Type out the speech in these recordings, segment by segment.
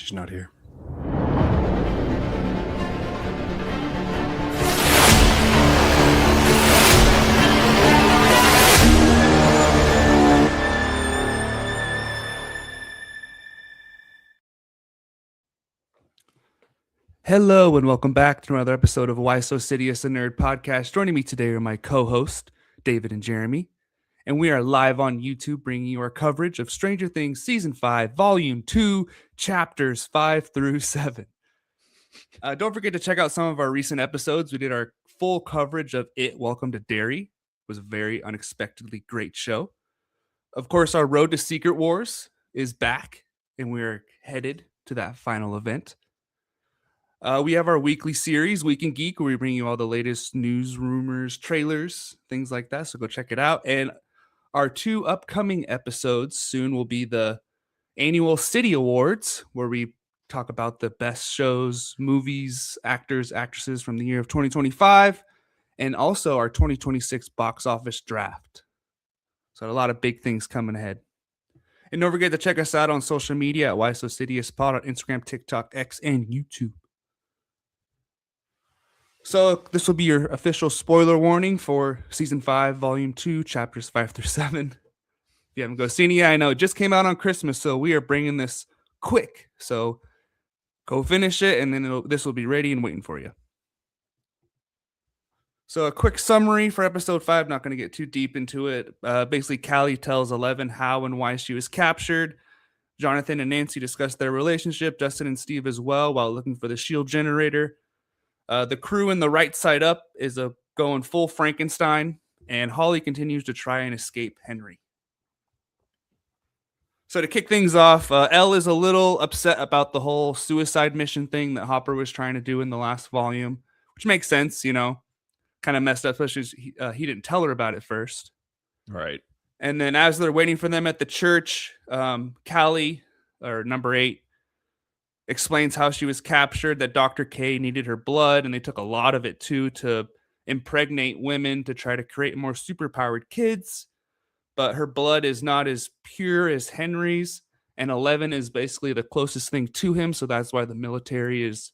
She's not here. Hello and welcome back to another episode of Why So Sidious, a Nerd podcast. Joining me today are my co-hosts, David and Jeremy, and we are live on YouTube bringing you our coverage of Stranger Things Season 5, Volume 2, Chapters 5 through 7. Don't forget to check out some of our recent episodes. We did our full coverage of It, Welcome to Derry. It was a very unexpectedly great show. Of course, our Road to Secret Wars is back, and we're headed to that final event. We have our weekly series, Week in Geek, where we bring you all the latest news, rumors, trailers, things like that. So go check it out. And our 2 upcoming episodes soon will be the annual City Awards, where we talk about the best shows, movies, actors, actresses from the year of 2025, and also our 2026 box office draft. So a lot of big things coming ahead. And don't forget to check us out on social media at Why So Sidious Pod on Instagram, TikTok, X, and YouTube. So this will be your official spoiler warning for Season 5, Volume 2, Chapters 5 through 7. If you haven't go seen it yet, I know it just came out on Christmas, so we are bringing this quick. So go finish it, and then this will be ready and waiting for you. So a quick summary for Episode 5, not going to get too deep into it. Basically, Callie tells Eleven how and why she was captured. Jonathan and Nancy discuss their relationship, Justin and Steve as well, while looking for the shield generator. The crew in the right side up is going full Frankenstein, and Holly continues to try and escape Henry. So to kick things off, Elle is a little upset about the whole suicide mission thing that Hopper was trying to do in the last volume, which makes sense, you know, kind of messed up, especially he didn't tell her about it first. Right. And then as they're waiting for them at the church, Callie, or number 8, explains how she was captured, that Dr. K needed her blood, and they took a lot of it too to impregnate women to try to create more superpowered kids. But her blood is not as pure as Henry's, and 11 is basically the closest thing to him, so that's why the military is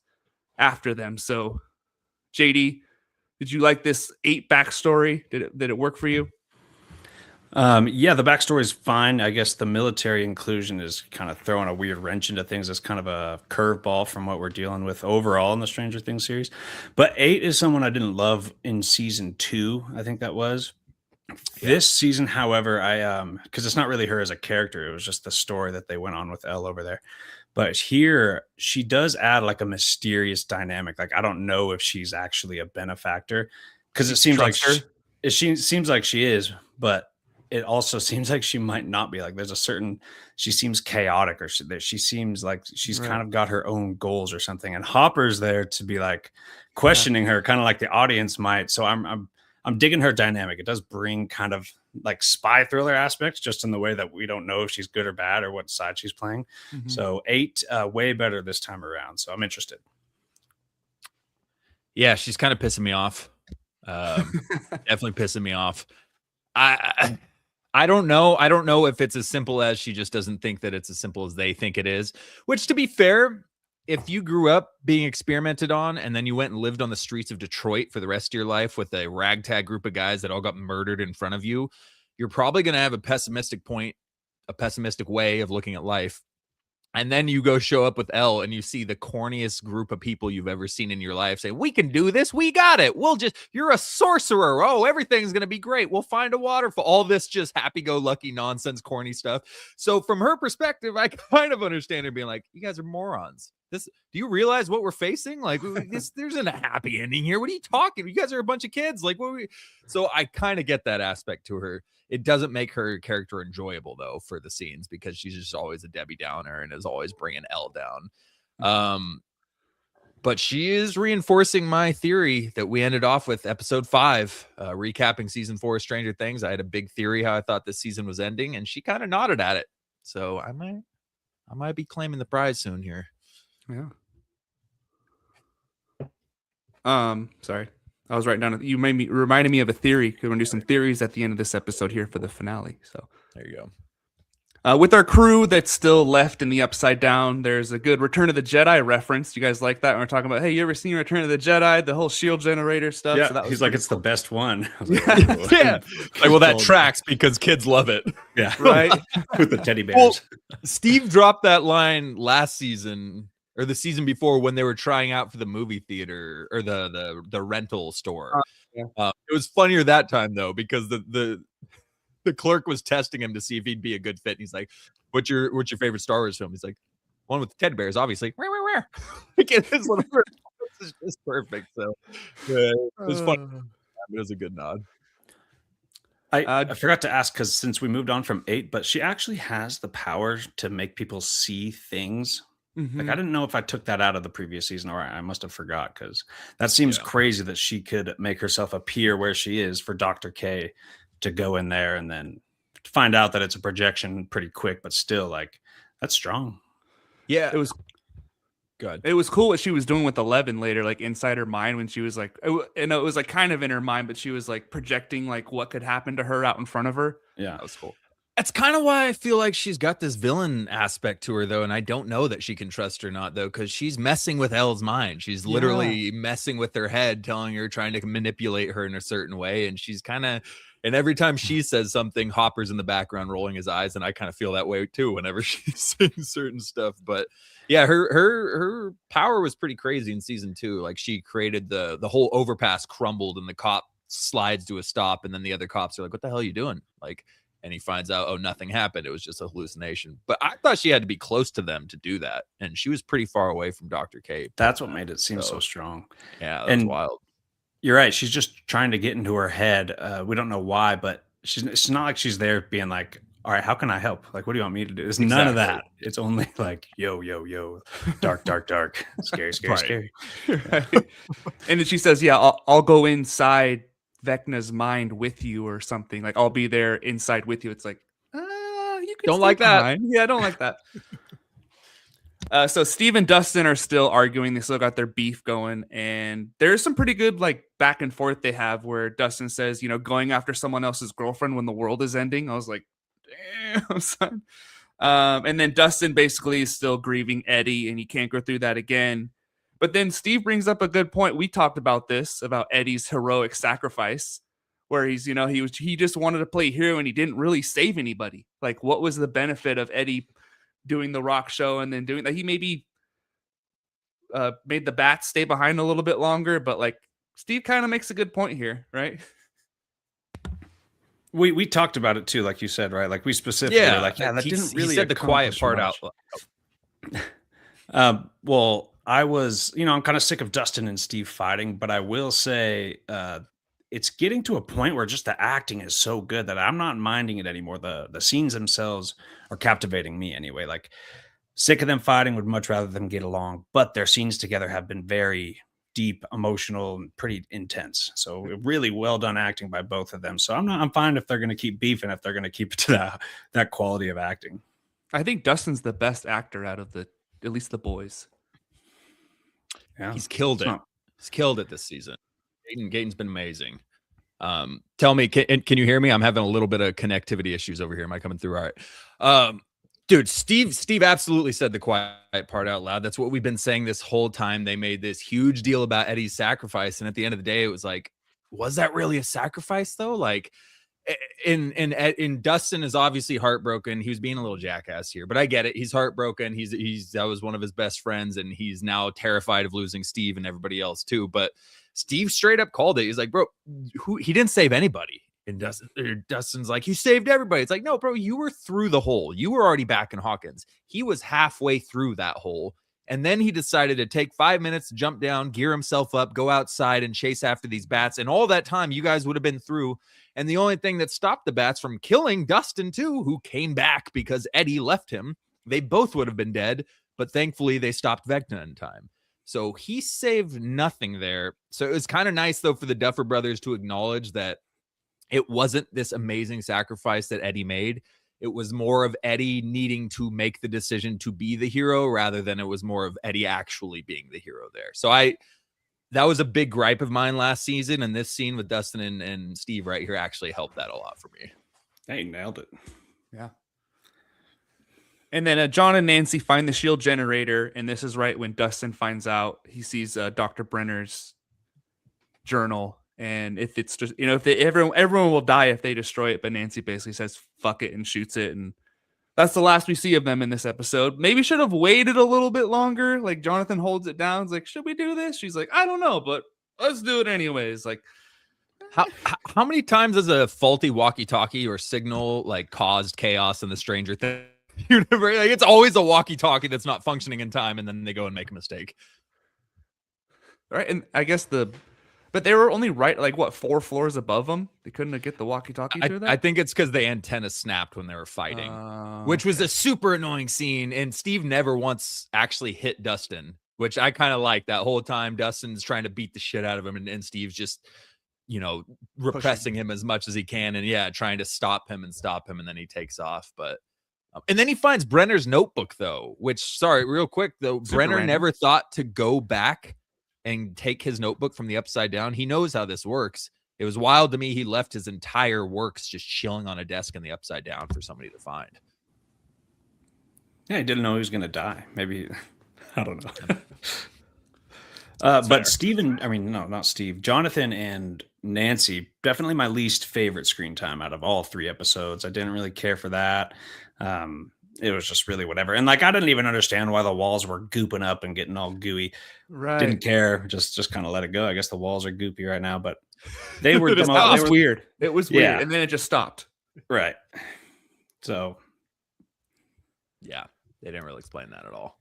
after them. So, JD, did you like this 8 backstory? Did it work for you? Yeah, the backstory is fine. I guess the military inclusion is kind of throwing a weird wrench into things. It's kind of a curveball from what we're dealing with overall in the Stranger Things series. But 8 is someone I didn't love in season 2. I think that was. Yeah. This season, however, because it's not really her as a character. It was just the story that they went on with Elle over there. But here, she does add like a mysterious dynamic. Like, I don't know if she's actually a benefactor, because it seems like she seems like she is, but it also seems like she might not be. Like, there's a certain, she seems chaotic, or she seems like she's kind of got her own goals or something. And Hopper's there to be like questioning her, kind of like the audience might. So I'm digging her dynamic. It does bring kind of like spy thriller aspects, just in the way that we don't know if she's good or bad or what side she's playing. Mm-hmm. So 8, way better this time around. So I'm interested. Yeah, she's kind of pissing me off. Definitely pissing me off. I don't know. I don't know if it's as simple as she just doesn't think that it's as simple as they think it is, which, to be fair, if you grew up being experimented on and then you went and lived on the streets of Detroit for the rest of your life with a ragtag group of guys that all got murdered in front of you, you're probably going to have a pessimistic way of looking at life. And then you go show up with Elle and you see the corniest group of people you've ever seen in your life say, we can do this. We got it. You're a sorcerer. Oh, everything's going to be great. We'll find a waterfall. All this just happy-go-lucky nonsense, corny stuff. So from her perspective, I kind of understand her being like, you guys are morons. Do you realize what we're facing? Like, there's a happy ending here. What are you talking? You guys are a bunch of kids. Like, so I kind of get that aspect to her. It doesn't make her character enjoyable, though, for the scenes, because she's just always a Debbie Downer and is always bringing Elle down. But she is reinforcing my theory that we ended off with episode 5, recapping season 4 of Stranger Things. I had a big theory how I thought this season was ending, and she kind of nodded at it. So I might be claiming the prize soon here. Yeah. Sorry. I was writing down. You reminded me of a theory. We're going to do some theories at the end of this episode here for the finale. So there you With our crew that's still left in the Upside Down, there's a good Return of the Jedi reference. You guys like that? When we're talking about, hey, you ever seen Return of the Jedi? The whole shield generator stuff. Yeah, So that was he's like, pretty it's the cool. best one. I was like, Yeah. "Oh." Yeah. Like, well, that tracks because kids love it. Yeah, Right? with the teddy bears. Well, Steve dropped that line last season or the season before when they were trying out for the movie theater or the rental store. Yeah. It was funnier that time though because the clerk was testing him to see if he'd be a good fit. And he's like, what's your favorite Star Wars film? He's like, one with the teddy bears, obviously. Where? Like, it is one of her. It's just perfect. So yeah, it was fun. It was a good nod. I forgot to ask because since we moved on from 8, but she actually has the power to make people see things. Mhm. Like I didn't know if I took that out of the previous season or I must have forgot because that seems crazy that she could make herself appear where she is for Dr. K to go in there and then find out that it's a projection pretty quick, but still like that's strong. Yeah, It was good. It was cool what she was doing with 11 later, like inside her mind when she was like, and it was like kind of in her mind, but she was like projecting like what could happen to her out in front of her. Yeah. That was cool. That's kind of why I feel like she's got this villain aspect to her, though, and I don't know that she can trust or not, though, because she's messing with Elle's mind. She's literally messing with her head, telling her, trying to manipulate her in a certain way, and she's kind of. And every time she says something, Hopper's in the background rolling his eyes, and I kind of feel that way too whenever she's saying certain stuff. But yeah, her power was pretty crazy in season 2. Like she created the whole overpass crumbled, and the cop slides to a stop, and then the other cops are like, "What the hell are you doing?" Like. And he finds out, oh, nothing happened. It was just a hallucination. But I thought she had to be close to them to do that. And she was pretty far away from Dr. K. That's what made it seem so strong. Yeah, that's wild. You're right. She's just trying to get into her head. We don't know why, but it's not like she's there being like, all right, how can I help? Like, what do you want me to do? It's none of that. It's only like, yo, dark, scary, scary. Right. And then she says, yeah, I'll go inside Vecna's mind with you or something. Like I'll be there inside with you. It's like, you don't like that. Yeah, I don't like that. So Steve and Dustin are still arguing. They still got their beef going, and there's some pretty good like back and forth they have where Dustin says, going after someone else's girlfriend when the world is ending. I was like, damn, son. And then Dustin basically is still grieving Eddie, and he can't go through that again. But then Steve brings up a good point. We talked about this, about Eddie's heroic sacrifice, where he's, he just wanted to play hero and he didn't really save anybody. Like, what was the benefit of Eddie doing the rock show and then doing that? He maybe made the bats stay behind a little bit longer, but like Steve kind of makes a good point here, right? We talked about it too, like you said, right? Like we specifically were like, that didn't really. He said the quiet part out. Well, I was, I'm kind of sick of Dustin and Steve fighting, but I will say it's getting to a point where just the acting is so good that I'm not minding it anymore. The scenes themselves are captivating me anyway. Like sick of them fighting, would much rather them get along, but their scenes together have been very deep, emotional, and pretty intense. So really well done acting by both of them. So I'm fine if they're going to keep beefing, if they're going to keep it to that quality of acting. I think Dustin's the best actor out of at least the boys. Yeah, he's killed it. He's killed it this season. Gaten's been amazing. Tell me, can you hear me? I'm having a little bit of connectivity issues over here. Am I coming through all right? Dude, Steve absolutely said the quiet part out loud. That's what we've been saying this whole time. They made this huge deal about Eddie's sacrifice, and at the end of the day, it was like, was that really a sacrifice though? Like, in Dustin is obviously heartbroken. He was being a little jackass here, but I get it. He's heartbroken. That was one of his best friends, and he's now terrified of losing Steve and everybody else too. But Steve straight up called it. He's like, bro, he didn't save anybody. And Dustin's like, you saved everybody. It's like, no, bro, you were through the hole. You were already back in Hawkins. He was halfway through that hole. And then he decided to take 5 minutes to jump down, gear himself up, go outside and chase after these bats. And all that time, you guys would have been through. And the only thing that stopped the bats from killing Dustin, too, who came back because Eddie left him, they both would have been dead. But thankfully, they stopped Vecna in time. So he saved nothing there. So it was kind of nice, though, for the Duffer Brothers to acknowledge that it wasn't this amazing sacrifice that Eddie made. It was more of Eddie needing to make the decision to be the hero rather than it was more of Eddie actually being the hero there. So that was a big gripe of mine last season. And this scene with Dustin and Steve right here actually helped that a lot for me. Hey, nailed it. Yeah. And then John and Nancy find the shield generator, and this is right when Dustin finds out. He sees Dr. Brenner's journal, and if it's just if everyone will die if they destroy it, but Nancy basically says fuck it and shoots it, and that's the last we see of them in this episode. Maybe should have waited a little bit longer. Like Jonathan holds it down. He's like, should we do this? She's like, I don't know, but let's do it anyways. Like, how many times has a faulty walkie-talkie or signal like caused chaos in the Stranger Things universe? Like, it's always a walkie-talkie that's not functioning in time, and then they go and make a mistake. Right, and I guess but they were only like what 4 floors above them. They couldn't get the walkie-talkie through that. I think it's because the antenna snapped when they were fighting, which was a super annoying scene. And Steve never once actually hit Dustin, which I kind of like. That whole time Dustin's trying to beat the shit out of him, and Steve's just repressing him as much as he can, and trying to stop him, and then he takes off. But and then he finds Brenner's notebook though, which real quick though, Super Brenner random. never thought to go back and take his notebook from the Upside Down. He knows how this works. It was wild to me. He left his entire works just chilling on a desk in the Upside Down for somebody to find. Yeah, he didn't know he was going to die. Maybe, I don't know. But Steven, not Steve, Jonathan and Nancy, definitely my least favorite screen time out of all 3 episodes. I didn't really care for that. It was just really whatever. And like, I didn't even understand why the walls were gooping up and getting all gooey. Right. Didn't care. Just kind of let it go. I guess the walls are goopy right now, but they were weird. It was weird. Yeah. And then it just stopped. Right. So. Yeah. They didn't really explain that at all.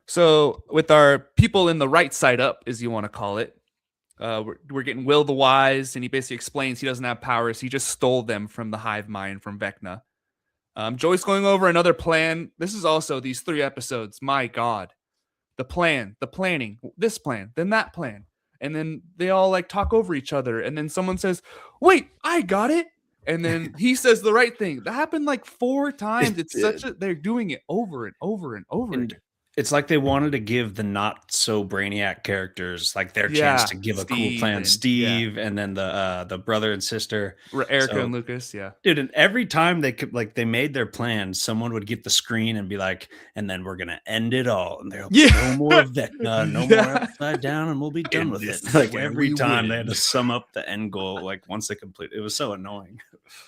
So with our people in the right side up, as you want to call it, we're getting Will the Wise, and he basically explains he doesn't have powers. He just stole them from the hive mind from Vecna. Joyce going over another plan. This is also these 3 episodes. My God, the planning, this plan, then that plan. And then they all like talk over each other. And then someone says, wait, I got it. And then he says the right thing. That happened like 4 times. They're doing it over and over and over again. It's like they wanted to give the not so brainiac characters like their chance to give a cool plan. Steve and then the brother and sister, Erica and Lucas. Yeah, dude. And every time they made their plan, someone would get the screen and be like, "And then we're gonna end it all." And they'll be no more Vecna, no more Upside Down, and we'll be done with it. Like every time they had to sum up the end goal. Like once they complete, it was so annoying.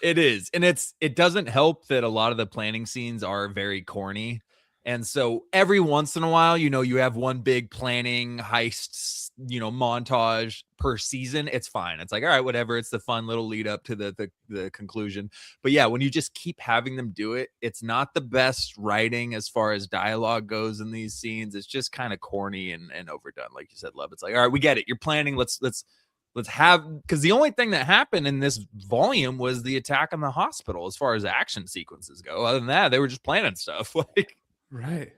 It is, and it doesn't help that a lot of the planning scenes are very corny. And so every once in a while, you have one big planning heist, montage per season. It's fine. It's like, all right, whatever. It's the fun little lead up to the conclusion. But yeah, when you just keep having them do it, it's not the best writing as far as dialogue goes in these scenes. It's just kind of corny and overdone. Like you said, Love. It's like, all right, we get it. You're planning. Let's have, because the only thing that happened in this volume was the attack on the hospital as far as action sequences go. Other than that, they were just planning stuff. Like, right.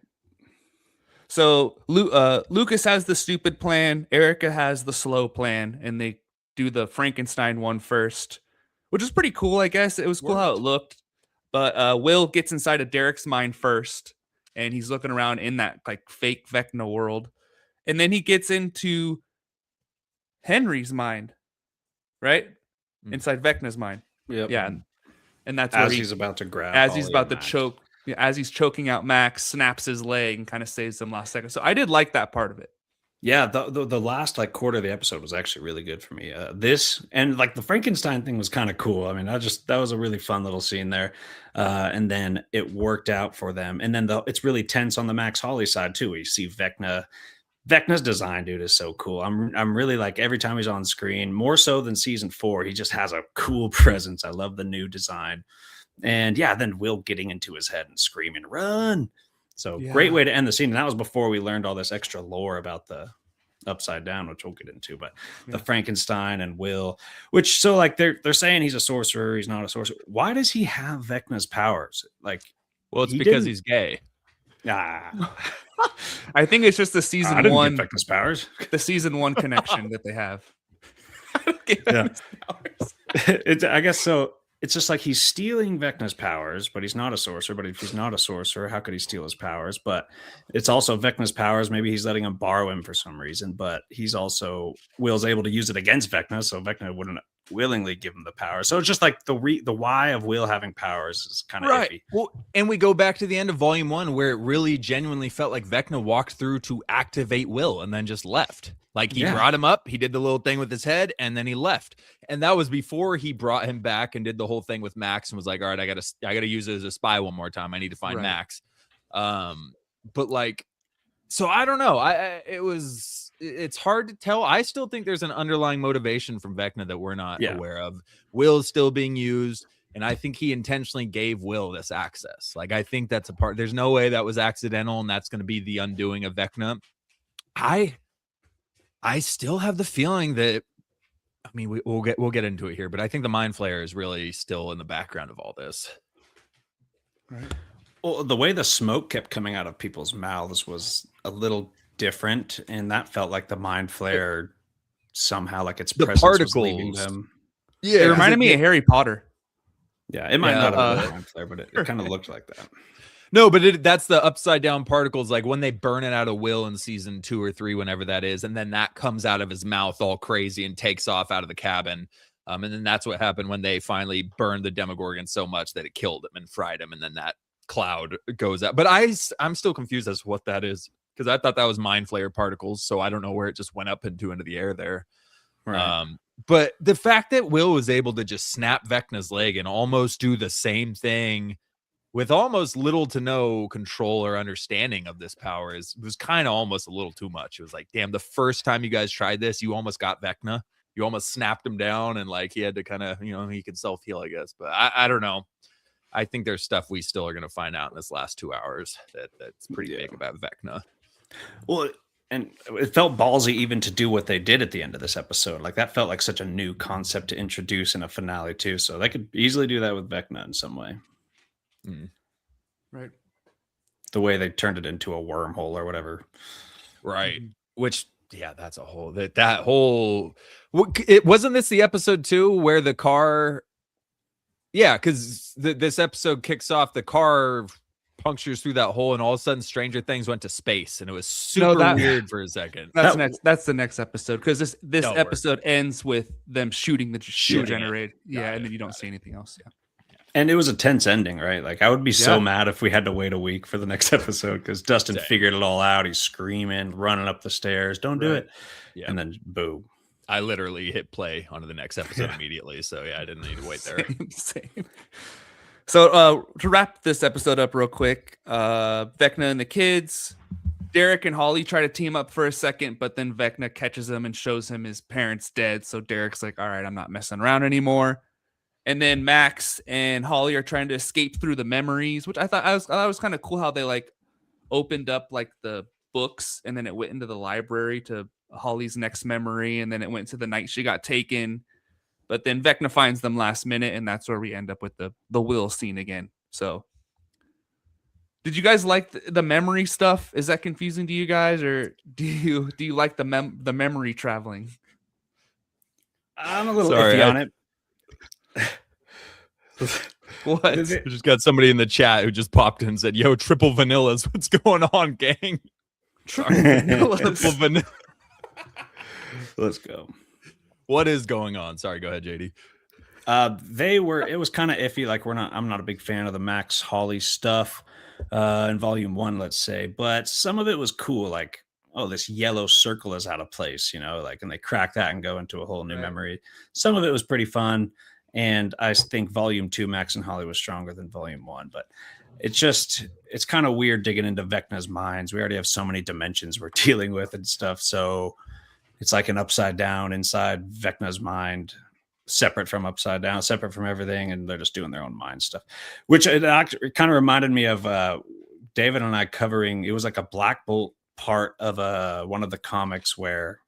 So Lucas has the stupid plan. Erica has the slow plan, and they do the Frankenstein one first, which is pretty cool. I guess it was cool how it looked. But Will gets inside of Derek's mind first, and he's looking around in that like fake Vecna world, and then he gets into Henry's mind, right? Inside Vecna's mind. Yep. Yeah. And that's as where he's about to grab. As he's about to choke. As he's choking out Max, snaps his leg and kind of saves them last second. So I did like that part of it. Yeah, the last like quarter of the episode was actually really good for me. This and like the Frankenstein thing was kind of cool. I mean, that was a really fun little scene there. And then it worked out for them. And then it's really tense on the Max Hawley side too. You see Vecna's design, dude, is so cool. I'm really like every time he's on screen, more so than season 4, he just has a cool presence. I love the new design. And yeah, then Will getting into his head and screaming, run. So great way to end the scene. And that was before we learned all this extra lore about the Upside Down, which we'll get into, but the Frankenstein and Will, which so like they're saying he's a sorcerer. He's not a sorcerer. Why does he have Vecna's powers? Like, well, it's because he's gay. Ah, I think it's just the season 1 Vecna's powers. The season 1 connection that they have. I guess so. It's just like he's stealing Vecna's powers, but he's not a sorcerer. But if he's not a sorcerer, how could he steal his powers? But it's also Vecna's powers. Maybe he's letting him borrow him for some reason. But he's also Will's able to use it against Vecna, so Vecna wouldn't willingly give him the power. So it's just like the why of Will having powers is kind of iffy. Well, and we go back to the end of Volume 1 where it really genuinely felt like Vecna walked through to activate Will and then just left. Like he brought him up, he did the little thing with his head, and then he left. And that was before he brought him back and did the whole thing with Max and was like, all right, I gotta use it as a spy one more time. I need to find Max. But like, so I don't know. It's hard to tell. I still think there's an underlying motivation from Vecna that we're not aware of. Will is still being used, and I think he intentionally gave Will this access. Like, I think that's a part. There's no way that was accidental, and that's going to be the undoing of Vecna. I still have the feeling that, I mean, we'll get into it here, but I think the Mind Flayer is really still in the background of all this. Right. Well, the way the smoke kept coming out of people's mouths was a little different, and that felt like the Mind Flayer somehow, like its presence was leaving them. Yeah, it reminded me of Harry Potter. Yeah, it might not have been Mind Flayer, but it kind of looked like that. No, but that's the upside down particles, like when they burn it out of Will in season 2 or 3, whenever that is, and then that comes out of his mouth all crazy and takes off out of the cabin. And then that's what happened when they finally burned the Demogorgon so much that it killed him and fried him, and then that cloud goes out. But I'm still confused as to what that is, because I thought that was Mind Flayer particles, so I don't know where it just went up into the air there. Right. But the fact that Will was able to just snap Vecna's leg and almost do the same thing with almost little to no control or understanding of this power was kind of almost a little too much. It was like, damn, the first time you guys tried this, you almost got Vecna. You almost snapped him down, and like he had to kind of, he could self-heal, I guess. But I don't know. I think there's stuff we still are going to find out in this last 2 hours that's pretty big about Vecna. Well, and it felt ballsy even to do what they did at the end of this episode. Like, that felt like such a new concept to introduce in a finale too. So they could easily do that with Vecna in some way. Right. The way they turned it into a wormhole or whatever. Right. Which, yeah, that's a whole, that whole, it wasn't this the episode 2 where the car, because this episode kicks off, the car punctures through that hole, and all of a sudden Stranger Things went to space, and it was super weird for a second. That's the next episode, because this episode ends with them shooting the generator. Yeah, and then you don't see anything else. Yeah. And it was a tense ending, right? Like, I would be so mad if we had to wait a week for the next episode, because Dustin figured it all out. He's screaming, running up the stairs. Don't do it. Yeah. And then boom. I literally hit play onto the next episode immediately. So I didn't need to wait there. Same. So to wrap this episode up real quick, Vecna and the kids, Derek and Holly try to team up for a second, but then Vecna catches him and shows him his parents dead. So Derek's like, all right, I'm not messing around anymore. And then Max and Holly are trying to escape through the memories, which I thought was kind of cool how they like opened up like the books, and then it went into the library to Holly's next memory, and then it went to the night she got taken. But then Vecna finds them last minute, and that's where we end up with the Will scene again. So did you guys like the memory stuff? Is that confusing to you guys, or do you like the memory traveling? I'm a little iffy on it. What? We just got somebody in the chat who just popped in and said, yo, triple vanillas, what's going on, gang? Triple vanilla. Let's go. What is going on? Sorry, go ahead, JD. It was kind of iffy. Like, I'm not a big fan of the Max Holly stuff in volume 1, let's say, but some of it was cool. Like, oh, this yellow circle is out of place, like, and they crack that and go into a whole new memory. Some of it was pretty fun. And I think volume 2, Max and Holly, was stronger than volume 1, but it's kind of weird digging into Vecna's minds. We already have so many dimensions we're dealing with and stuff. So it's like an upside down inside Vecna's mind, separate from upside down, separate from everything. And they're just doing their own mind stuff, which it kind of reminded me of David and I covering, it was like a Black Bolt part of one of the comics where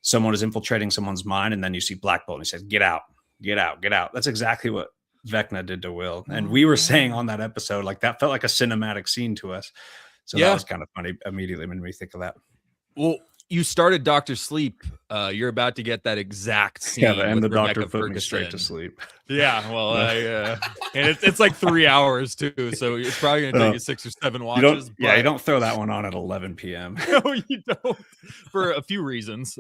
someone is infiltrating someone's mind, and then you see Black Bolt and he says, get out. Get out, get out. That's exactly what Vecna did to Will. And we were saying on that episode, like, that felt like a cinematic scene to us. So that was kind of funny. Immediately made me think of that. Well, you started Doctor Sleep. You're about to get that exact scene. Yeah, and with the doctor Rebecca put me straight to Ferguson. sleep. Yeah, well, and it's like 3 hours too, so it's probably gonna take you 6 or 7 You watches. don't, you don't throw that one on at 11 p.m. No, you don't. For a few reasons.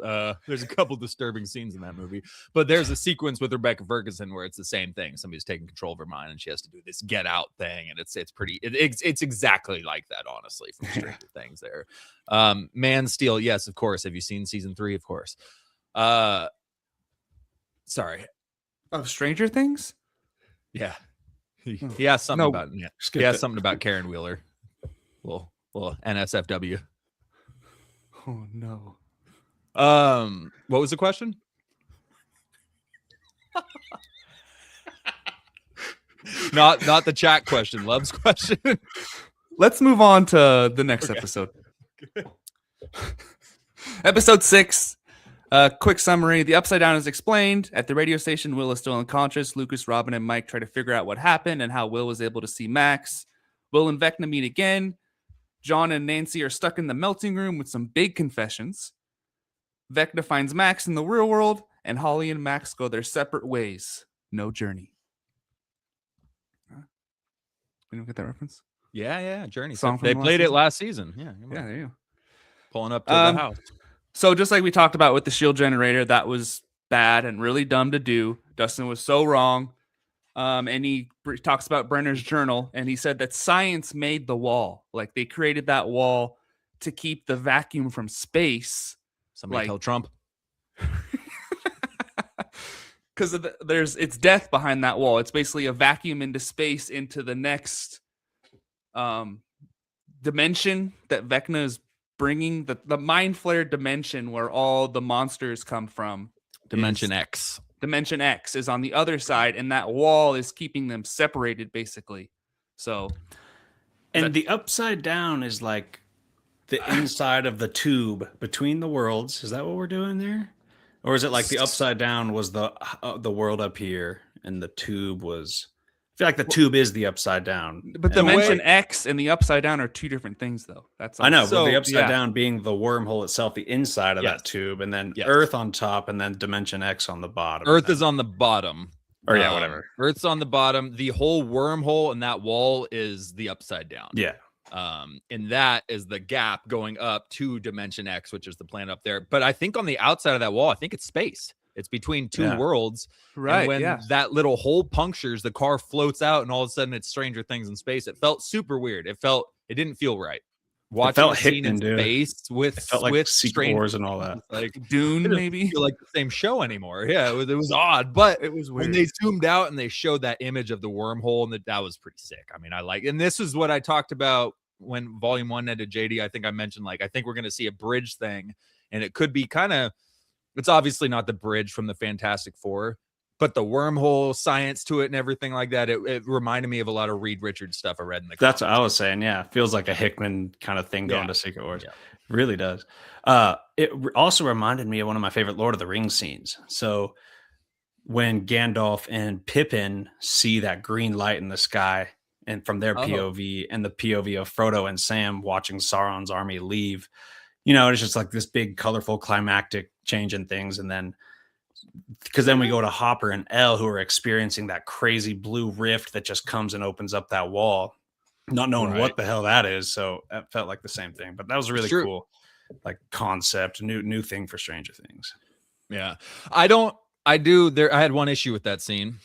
There's a couple disturbing scenes in that movie, but there's a sequence with Rebecca Ferguson where it's the same thing. Somebody's taking control of her mind, and she has to do this get out thing, and it's pretty. It's exactly like that, honestly, from Stranger Things. There, Man Steel. Yes, of course. Have you seen season 3? Of course. Sorry. Of Stranger Things? Yeah. He asked something about something about Karen Wheeler. Little NSFW. Oh no. What was the question? not the chat question, Love's question. Let's move on to the next episode. Episode 6. Quick summary. The Upside Down is explained. At the radio station, Will is still unconscious. Lucas, Robin, and Mike try to figure out what happened and how Will was able to see Max. Will and Vecna meet again. John and Nancy are stuck in the melting room with some big confessions. Vecna finds Max in the real world, and Holly and Max go their separate ways. No journey. You don't get that reference? Yeah. Journey. Song from They the last played it season? last season. Yeah. Yeah, there you go. Pulling up to the house. So just like we talked about with the shield generator, that was bad and really dumb to do. Dustin was so wrong. And he talks about Brenner's journal, and he said that science made the wall. Like they created that wall to keep the vacuum from space. Somebody tell Trump. Because it's death behind that wall. It's basically a vacuum into space into the next dimension that Vecna is bringing, the mind flare dimension where all the monsters come from. Dimension X. Dimension X is on the other side, and that wall is keeping them separated, basically. So, and the Upside Down is like the inside of the tube between the worlds. Is that what we're doing there? Or is it like the Upside Down was the world up here, and the tube was? I feel like the tube is the Upside Down. But Dimension X and the Upside Down are two different things, though. That's all. I know, but the Upside Down being the wormhole itself, the inside of that tube, and then Earth on top, and then Dimension X on the bottom. Earth is on the bottom. Or whatever. Earth's on the bottom. The whole wormhole and that wall is the Upside Down. Yeah. And that is the gap going up to Dimension X, which is the planet up there. But I think on the outside of that wall, I think it's space. It's between two worlds. Right. And when that little hole punctures, the car floats out, and all of a sudden it's Stranger Things in space. It felt super weird. It didn't feel right. Watching the scene in space with Secret Wars and all that, like Dune, maybe feel like the same show anymore. Yeah, it was odd, but it was weird. When they zoomed out and they showed that image of the wormhole, and that was pretty sick. I mean, and this is what I talked about when Volume 1 ended. JD, I think I mentioned, like, I think we're going to see a bridge thing, and it could be it's obviously not the bridge from the Fantastic Four, but the wormhole science to it and everything like that. It reminded me of a lot of Reed Richards stuff I read in the That's what I was saying. Yeah. It feels like a Hickman kind of thing going to Secret Wars. Yeah. It really does. It also reminded me of one of my favorite Lord of the Rings scenes. So when Gandalf and Pippin see that green light in the sky, and from their POV and the POV of Frodo and Sam watching Sauron's army leave, it's just like this big, colorful, climactic change in things. And then, because then we go to Hopper and Elle, who are experiencing that crazy blue rift that just comes and opens up that wall, not knowing what the hell that is. So that felt like the same thing, but that was a really cool, like, concept, new thing for Stranger Things. Yeah. I had one issue with that scene.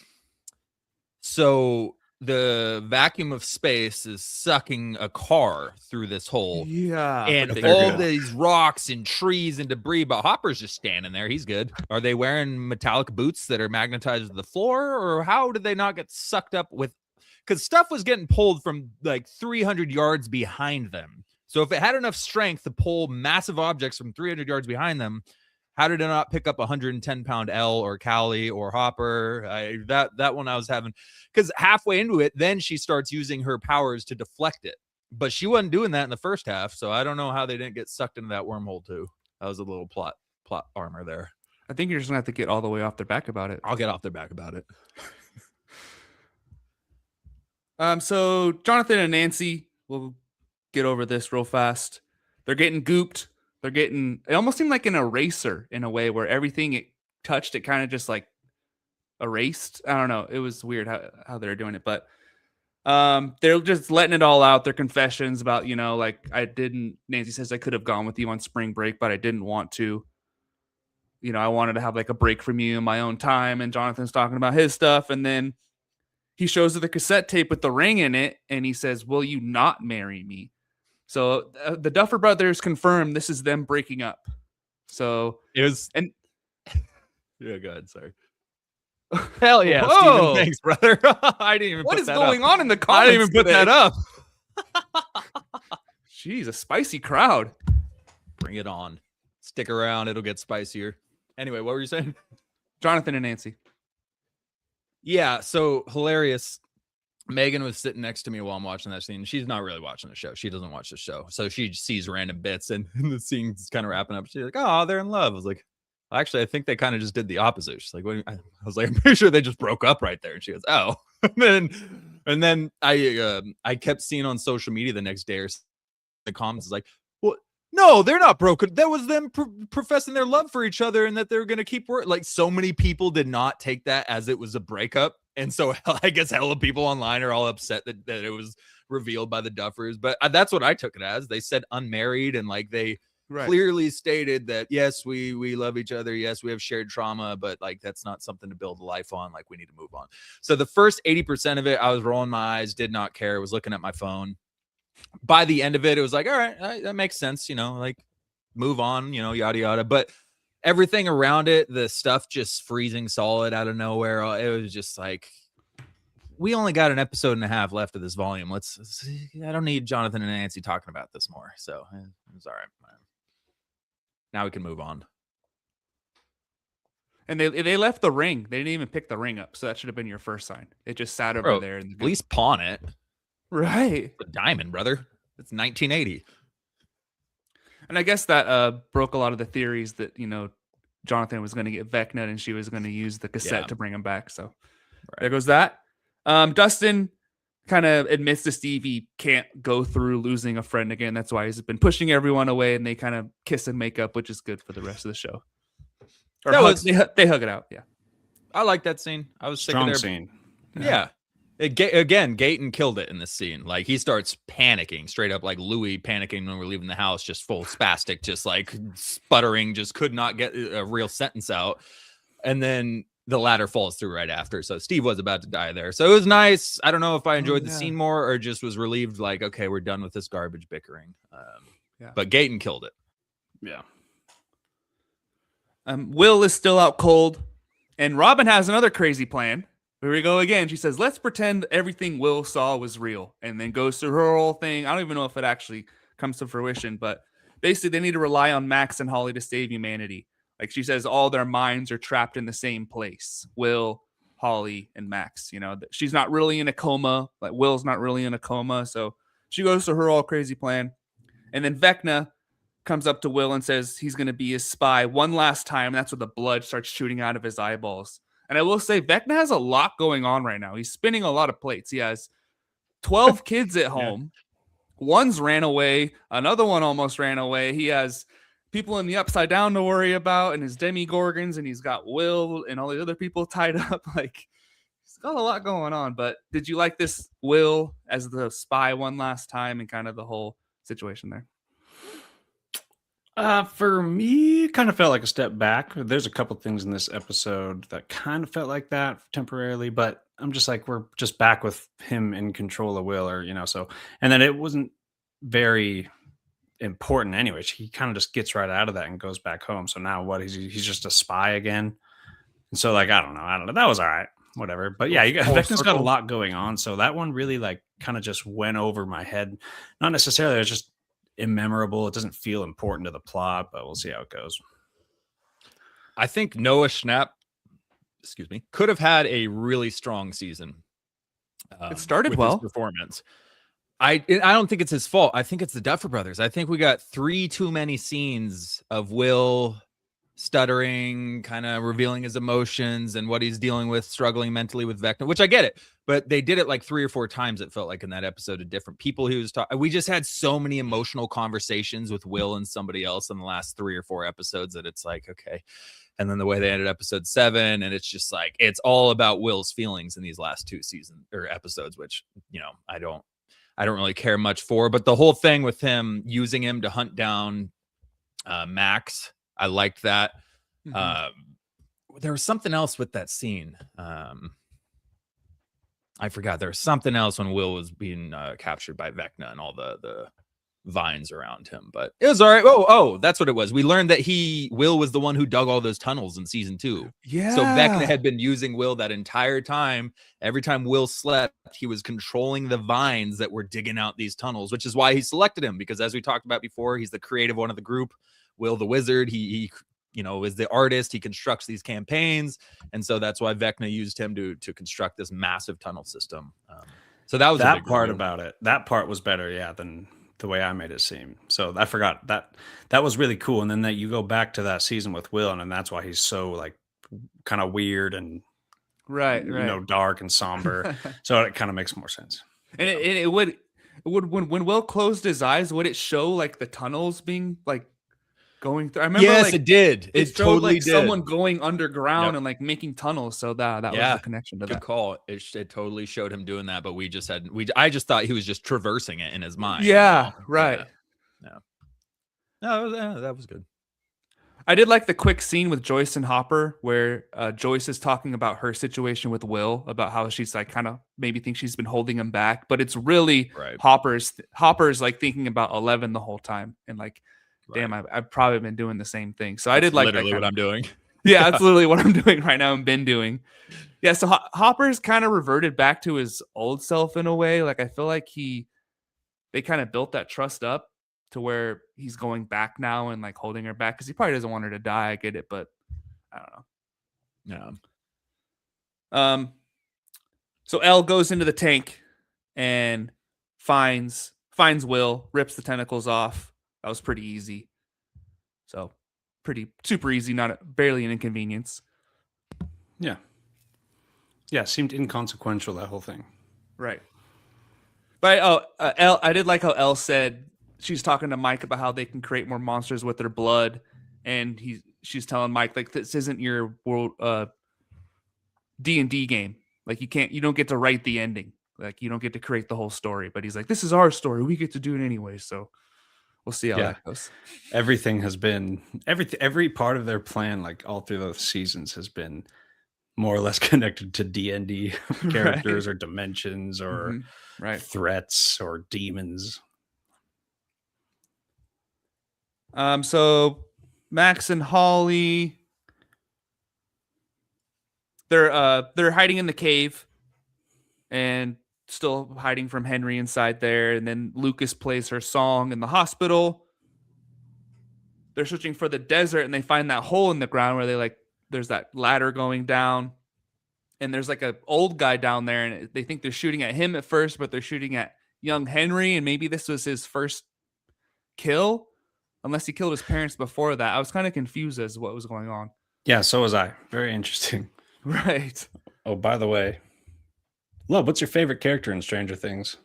So the vacuum of space is sucking a car through this hole. Yeah. And all these rocks and trees and debris, but Hopper's just standing there. He's good. Are they wearing metallic boots that are magnetized to the floor, or how did they not get sucked up with? Because stuff was getting pulled from like 300 yards behind them. So if it had enough strength to pull massive objects from 300 yards behind them, how did it not pick up 110-pound Elle or Callie or Hopper? That one I was having, because halfway into it, then she starts using her powers to deflect it. But she wasn't doing that in the first half, so I don't know how they didn't get sucked into that wormhole too. That was a little plot armor there. I think you're just gonna have to get all the way off their back about it. I'll get off their back about it. So Jonathan and Nancy, we'll get over this real fast. They're getting gooped They're getting, it almost seemed like an eraser in a way where everything it touched, it kind of just like erased. I don't know. It was weird how they're doing it, but they're just letting it all out. Their confessions about, like Nancy says, I could have gone with you on spring break, but I didn't want to. I wanted to have like a break from you in my own time. And Jonathan's talking about his stuff. And then he shows her the cassette tape with the ring in it. And he says, will you not marry me? So the Duffer Brothers confirm this is them breaking up. So it was, and yeah, go ahead. Sorry. Hell yeah, Whoa! Steven, thanks, brother. I didn't even. What put is that going up. on in the I comments? didn't even put that up. Jeez, a spicy crowd. Bring it on. Stick around; it'll get spicier. Anyway, what were you saying? Jonathan and Nancy. Yeah, so hilarious. Megan was sitting next to me while I'm watching that scene. She's not really watching the show. She doesn't watch the show. So she sees random bits and the scene's kind of wrapping up. She's like, oh, they're in love. I was like, actually, I think they kind of just did the opposite. She's like, what? I was like, I'm pretty sure they just broke up right there. And she goes, oh. and then I kept seeing on social media the next day or the comments is like, well, no, they're not broken. That was them professing their love for each other and that they were going to keep working. Like so many people did not take that as it was a breakup. And so I guess hella people online are all upset that it was revealed by the Duffers. But that's what I took it as. They said unmarried and like they clearly stated that, yes, we love each other. Yes, we have shared trauma, but like that's not something to build a life on. Like we need to move on. So the first 80% of it, I was rolling my eyes, did not care, was looking at my phone. By the end of it, it was like, all right, that makes sense, like move on, yada yada. But everything around it, the stuff just freezing solid out of nowhere. It was just like, we only got an episode and a half left of this volume. I don't need Jonathan and Nancy talking about this more. So it's all right. Now we can move on. And they left the ring. They didn't even pick the ring up. So that should have been your first sign. It just sat over there. At least pawn it. Right. The diamond, brother. It's 1980. And I guess that broke a lot of the theories that, Jonathan was going to get Vecna and she was going to use the cassette to bring him back. So there goes that. Dustin kind of admits to Steve he can't go through losing a friend again. That's why he's been pushing everyone away, and they kind of kiss and make up, which is good for the rest of the show. Or they hug it out. Yeah. I like that scene. I was strong there. Scene. Yeah. Again, Gaten killed it in this scene. Like he starts panicking straight up, like Louis panicking when we're leaving the house, just full spastic, just like sputtering, just could not get a real sentence out. And then the ladder falls through right after. So Steve was about to die there. So it was nice. I don't know if I enjoyed the scene more or just was relieved. Like, okay, we're done with this garbage bickering. But Gaten killed it. Yeah. Will is still out cold, and Robin has another crazy plan. Here we go again. She says, let's pretend everything Will saw was real, and then goes through her whole thing. I don't even know if it actually comes to fruition, but basically they need to rely on Max and Holly to save humanity. Like she says, all their minds are trapped in the same place. Will, Holly, and Max. She's not really in a coma. Like Will's not really in a coma. So she goes through her all crazy plan. And then Vecna comes up to Will and says he's going to be his spy one last time. And that's when the blood starts shooting out of his eyeballs. And I will say, Vecna has a lot going on right now. He's spinning a lot of plates. He has 12 kids at home. One's ran away. Another one almost ran away. He has people in the Upside Down to worry about and his Demogorgons, and he's got Will and all the other people tied up. Like, he's got a lot going on. But did you like this Will as the spy one last time and kind of the whole situation there? For me, it kind of felt like a step back. There's a couple things in this episode that kind of felt like that temporarily, but I'm just like, we're just back with him in control of Will, or, so, and then it wasn't very important anyway. He kind of just gets right out of that and goes back home. So now what? He's just a spy again. And so like, I don't know. That was all right. Whatever. But yeah, Vecna's got a lot going on. So that one really like kind of just went over my head. Not necessarily, it's just immemorable. It doesn't feel important to the plot, but we'll see how it goes. I think Noah Schnapp, could have had a really strong season. It started with well. His performance. I don't think it's his fault. I think it's the Duffer Brothers. I think we got 3 too many scenes of Will stuttering, kind of revealing his emotions and what he's dealing with, struggling mentally with Vecna, which I get it. But they did it like 3 or 4 times, it felt like, in that episode, of different people he was talking. We just had so many emotional conversations with Will and somebody else in the last 3 or 4 episodes that it's like, okay. And then the way they ended episode 7, and it's just like, it's all about Will's feelings in these last 2 seasons or episodes, which, you know, I don't really care much for. But the whole thing with him using him to hunt down Max, I liked that. There was something else with that scene. I forgot. There was something else when Will was being captured by Vecna and all the vines around him, but it was all right. Oh, that's what it was. We learned that Will was the one who dug all those tunnels in season 2. Yeah. So Vecna had been using Will that entire time. Every time Will slept, he was controlling the vines that were digging out these tunnels, which is why he selected him, because as we talked about before, he's the creative one of the group. Will the wizard, he you know, is the artist. He constructs these campaigns, and so that's why Vecna used him to construct this massive tunnel system. So that was that part about it. That part was better, yeah, than the way I made it seem. So I forgot that was really cool. And then that you go back to that season with Will, and that's why he's so like kind of weird and right, you know, dark and somber. So it kind of makes more sense. And it would when Will closed his eyes, would it show like the tunnels being like going through? I remember, yes, like, it did. It showed, totally like, did. Someone going underground and like making tunnels. So that was the connection to Good that. call. It totally showed him doing that, but I just thought he was just traversing it in his mind. Yeah, you know? right. Yeah. No, that was good. I did like the quick scene with Joyce and Hopper where Joyce is talking about her situation with Will, about how she's like kind of maybe thinks she's been holding him back, but it's really Hopper's like thinking about 11 the whole time, and like, damn, I've probably been doing the same thing. So I did like literally what I'm doing. Yeah, that's literally what I'm doing right now and been doing. Yeah, so Hopper's kind of reverted back to his old self in a way. Like, I feel like they kind of built that trust up to where he's going back now and like holding her back because he probably doesn't want her to die. I get it, but I don't know. Yeah. So Elle goes into the tank and finds Will, rips the tentacles off. That was pretty easy. So super easy, barely an inconvenience. Yeah. Yeah, it seemed inconsequential, that whole thing. Right. But Elle, I did like how Elle said she's talking to Mike about how they can create more monsters with their blood, and she's telling Mike like, this isn't your world D&D game. Like, you don't get to write the ending. Like, you don't get to create the whole story. But he's like, this is our story. We get to do it anyway. So we'll see how that goes. Everything has been every part of their plan, like all through those seasons, has been more or less connected to D&D characters or dimensions or threats or demons. So Max and Holly, they're hiding in the cave and still hiding from Henry inside there. And then Lucas plays her song in the hospital. They're searching for the desert and they find that hole in the ground where there's that ladder going down. And there's like an old guy down there, and they think they're shooting at him at first, but they're shooting at young Henry. And maybe this was his first kill, unless he killed his parents before that. I was kind of confused as to what was going on. Yeah, so was I. Very interesting. Right. Oh, by the way, Love, what's your favorite character in Stranger Things?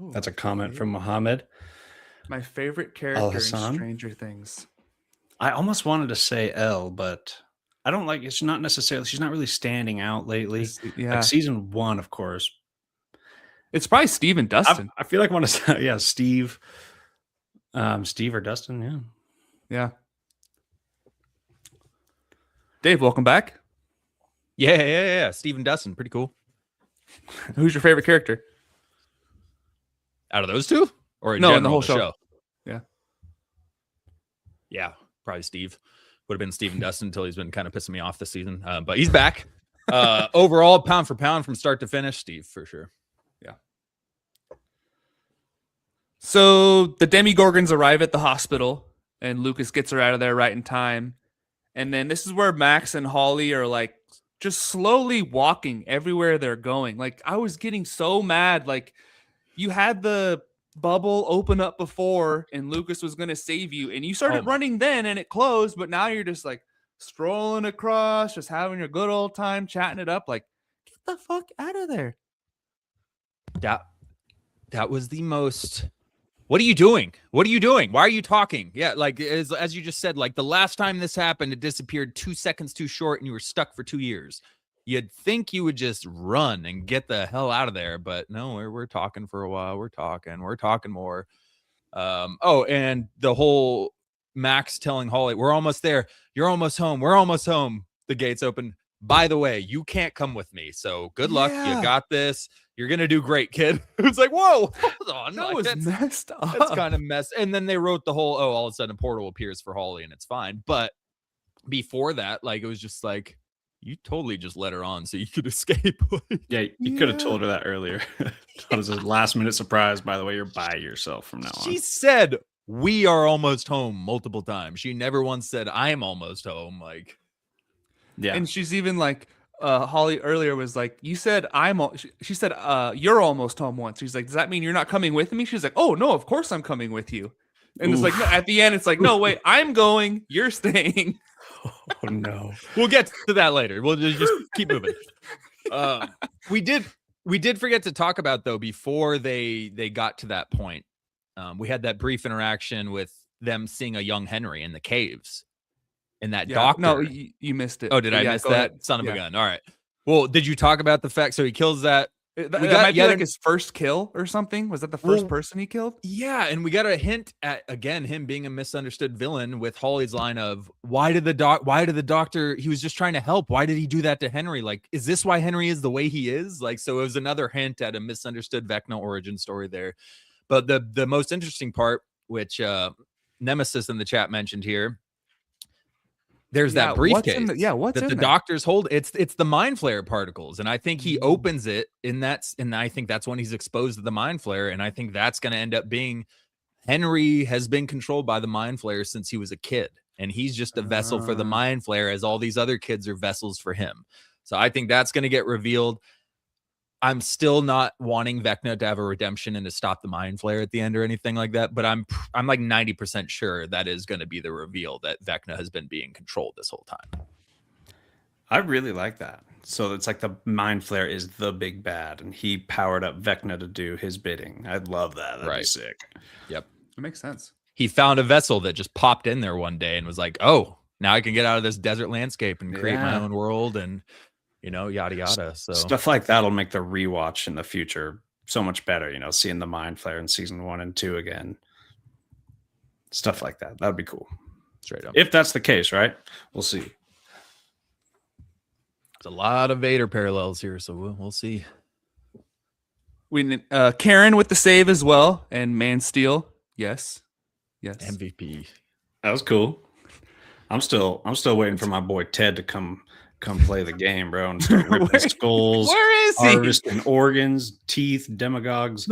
Ooh, that's a comment from Mohammed. My favorite character in Stranger Things. I almost wanted to say Elle, but I don't like. It's not necessarily. She's not really standing out lately. Yeah, like season 1, of course. It's probably Steve and Dustin. I feel like I want to say, Steve. Steve or Dustin, yeah. Yeah. Dave, welcome back. Yeah. Steve and Dustin, pretty cool. Who's your favorite character? Out of those two? Or in the whole show? Yeah, probably Steve. Would have been Steve and Dustin until he's been kind of pissing me off this season. But he's back. Overall, pound for pound from start to finish, Steve, for sure. Yeah. So the Demogorgons arrive at the hospital, and Lucas gets her out of there right in time. And then this is where Max and Holly are like just slowly walking everywhere they're going. Like, I was getting so mad. Like, you had the bubble open up before and Lucas was going to save you and you started running then and it closed, but now you're just like strolling across, just having your good old time, chatting it up. Like, get the fuck out of there. That was the most. What are you doing? What are you doing? Why are you talking? Yeah, like as you just said, like the last time this happened, it disappeared 2 seconds too short and you were stuck for 2 years. You'd think you would just run and get the hell out of there, but no, we're talking for a while. We're talking more. And the whole Max telling Holly, we're almost there. You're almost home. We're almost home. The gates open. By the way, you can't come with me. So good luck. You got this. You're going to do great, kid. It's like, whoa, hold on. That was messed up. That's kind of mess. And then they wrote the whole, all of a sudden a portal appears for Holly and it's fine. But before that, like, it was just like, you totally just let her on so you could escape. Yeah, you could have told her that earlier. That was a last minute surprise. By the way, you're by yourself from now on. She said, we are almost home multiple times. She never once said, I'm almost home. Like, yeah. And she's even like, Holly earlier was like, you said she said, you're almost home once. She's like, does that mean you're not coming with me? She's like, oh no, of course I'm coming with you. And it's like, no, at the end, it's like, no, wait, I'm going, you're staying. Oh no. We'll get to that later. We'll just keep moving. We did forget to talk about, though, before they got to that point. We had that brief interaction with them seeing a young Henry in the caves. And that doctor. No, you missed it. Oh, did I miss that? Ahead. Son of a gun. All right. Well, did you talk about the fact? So he kills that. That might be like his first kill or something. Was that the first person he killed? Yeah, and we got a hint at, again, him being a misunderstood villain with Holly's line of, why did the doctor, he was just trying to help. Why did he do that to Henry? Like, is this why Henry is the way he is? Like, so it was another hint at a misunderstood Vecna origin story there. But the most interesting part, which Nemesis in the chat mentioned here, there's that briefcase. What's that the doctors hold? It's the mind flare particles, and I think he opens it and I think that's when he's exposed to the mind flare, and I think that's going to end up being Henry has been controlled by the mind flare since he was a kid, and he's just a vessel for the mind flare, as all these other kids are vessels for him. So I think that's going to get revealed. I'm still not wanting Vecna to have a redemption and to stop the mind flare at the end or anything like that. But I'm like 90% sure that is going to be the reveal, that Vecna has been being controlled this whole time. I really like that. So it's like the mind flare is the big bad, and he powered up Vecna to do his bidding. I'd love that. That'd be sick. Yep. It makes sense. He found a vessel that just popped in there one day and was like, oh, now I can get out of this desert landscape and create my own world and, yada, yada. So stuff like that'll make the rewatch in the future so much better, seeing the mind flare in season 1 and 2 again. Stuff like that. That'd be cool. Straight up. If that's the case, right? We'll see. There's a lot of Vader parallels here, so we'll see. We Karen with the save as well, and Man-Steel. Yes. MVP. That was cool. I'm still waiting for my boy Ted to come play the game, bro, and start ripping skulls. Where is he? Harvesting organs, teeth, demagogues.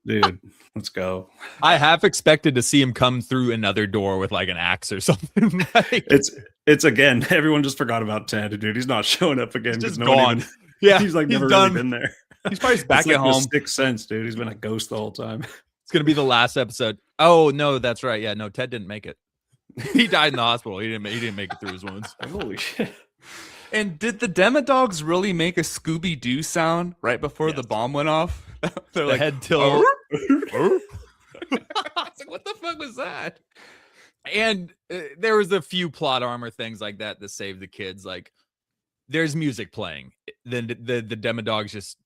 Dude, let's go. I half expected to see him come through another door with like an axe or something. It's again, everyone just forgot about Ted, dude. He's not showing up again. He's just gone. He's like never really been there. He's probably back at home. Sixth Sense, dude. He's been a ghost the whole time. It's gonna be the last episode. Oh no, that's right. Yeah, no, Ted didn't make it. He died in the hospital. He didn't make it through his wounds. Holy shit. And did the Demodogs really make a Scooby-Doo sound right before the bomb went off? They're like, head tilt. I was like, what the fuck was that? And there was a few plot armor things like that saved the kids. Like, there's music playing. Then the Demodogs just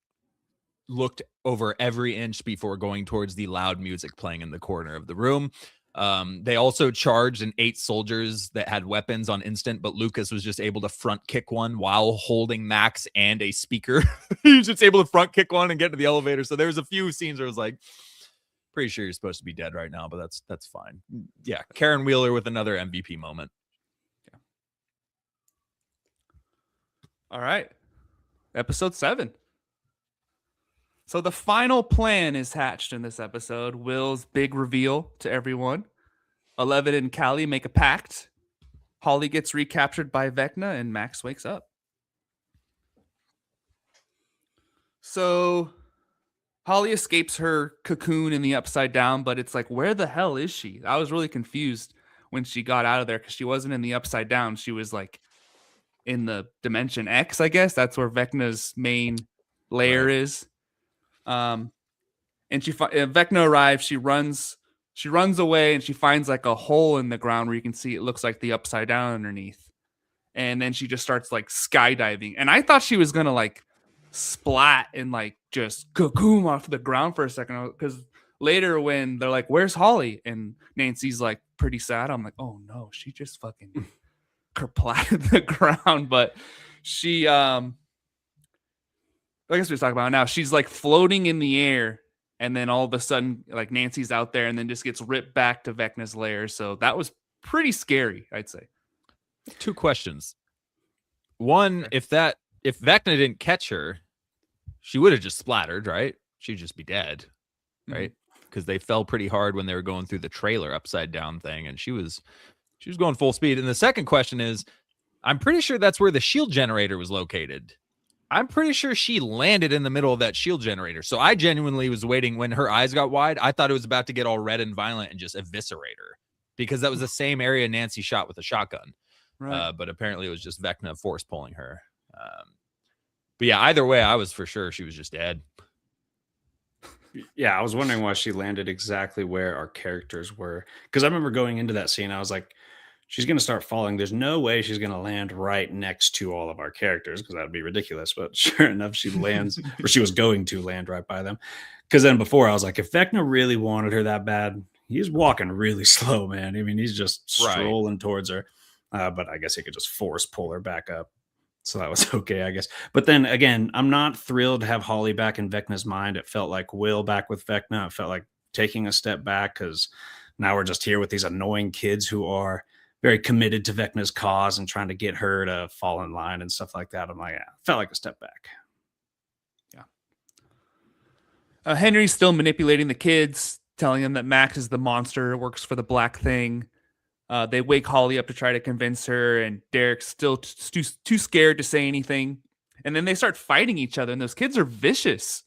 looked over every inch before going towards the loud music playing in the corner of the room. They also charged and 8 soldiers that had weapons on instant, but Lucas was just able to front kick one while holding Max and a speaker. He was just able to front kick one and get to the elevator. So there was a few scenes where it was like, pretty sure you're supposed to be dead right now, but that's fine. Yeah, Karen Wheeler with another MVP moment. Yeah. All right. Episode 7. So the final plan is hatched in this episode. Will's big reveal to everyone. 11 and Callie make a pact. Holly gets recaptured by Vecna, and Max wakes up. So Holly escapes her cocoon in the Upside Down, but it's like, where the hell is she? I was really confused when she got out of there because she wasn't in the Upside Down. She was like in the Dimension X, I guess. That's where Vecna's main lair Right. is. And Vecna arrives. She runs away, and she finds like a hole in the ground where you can see it looks like the Upside Down underneath. And then she just starts like skydiving. And I thought she was gonna like splat and like just cocoon off the ground for a second, because later when they're like, "Where's Holly?" and Nancy's like pretty sad, I'm like, "Oh no, she just fucking kerplatted the ground." But she I guess we're talking about it now. She's like floating in the air, and then all of a sudden, like Nancy's out there, and then just gets ripped back to Vecna's lair. So that was pretty scary, I'd say. 2 questions. One, if Vecna didn't catch her, she would have just splattered, right? She'd just be dead, right? Because they fell pretty hard when they were going through the trailer Upside Down thing, and she was going full speed. And the second question is, I'm pretty sure that's where the shield generator was located. I'm pretty sure she landed in the middle of that shield generator. So I genuinely was waiting when her eyes got wide. I thought it was about to get all red and violent and just eviscerate her, because that was the same area Nancy shot with a shotgun. Right. But apparently it was just Vecna force pulling her. But yeah, either way, I was for sure she was just dead. Yeah, I was wondering why she landed exactly where our characters were. Because I remember going into that scene, I was like, she's going to start falling. There's no way she's going to land right next to all of our characters, because that would be ridiculous. But sure enough, she lands, or she was going to land right by them. Because then before, I was like, if Vecna really wanted her that bad, he's walking really slow, man. I mean, he's just strolling towards her. But I guess he could just force pull her back up. So that was okay, I guess. But then again, I'm not thrilled to have Holly back in Vecna's mind. It felt like Will back with Vecna. It felt like taking a step back, because now we're just here with these annoying kids who are very committed to Vecna's cause and trying to get her to fall in line and stuff like that. I'm like, yeah, felt like a step back. Yeah. Henry's still manipulating the kids, telling them that Max is the monster, works for the Black Thing. They wake Holly up to try to convince her, and Derek's still too scared to say anything. And then they start fighting each other, and those kids are vicious.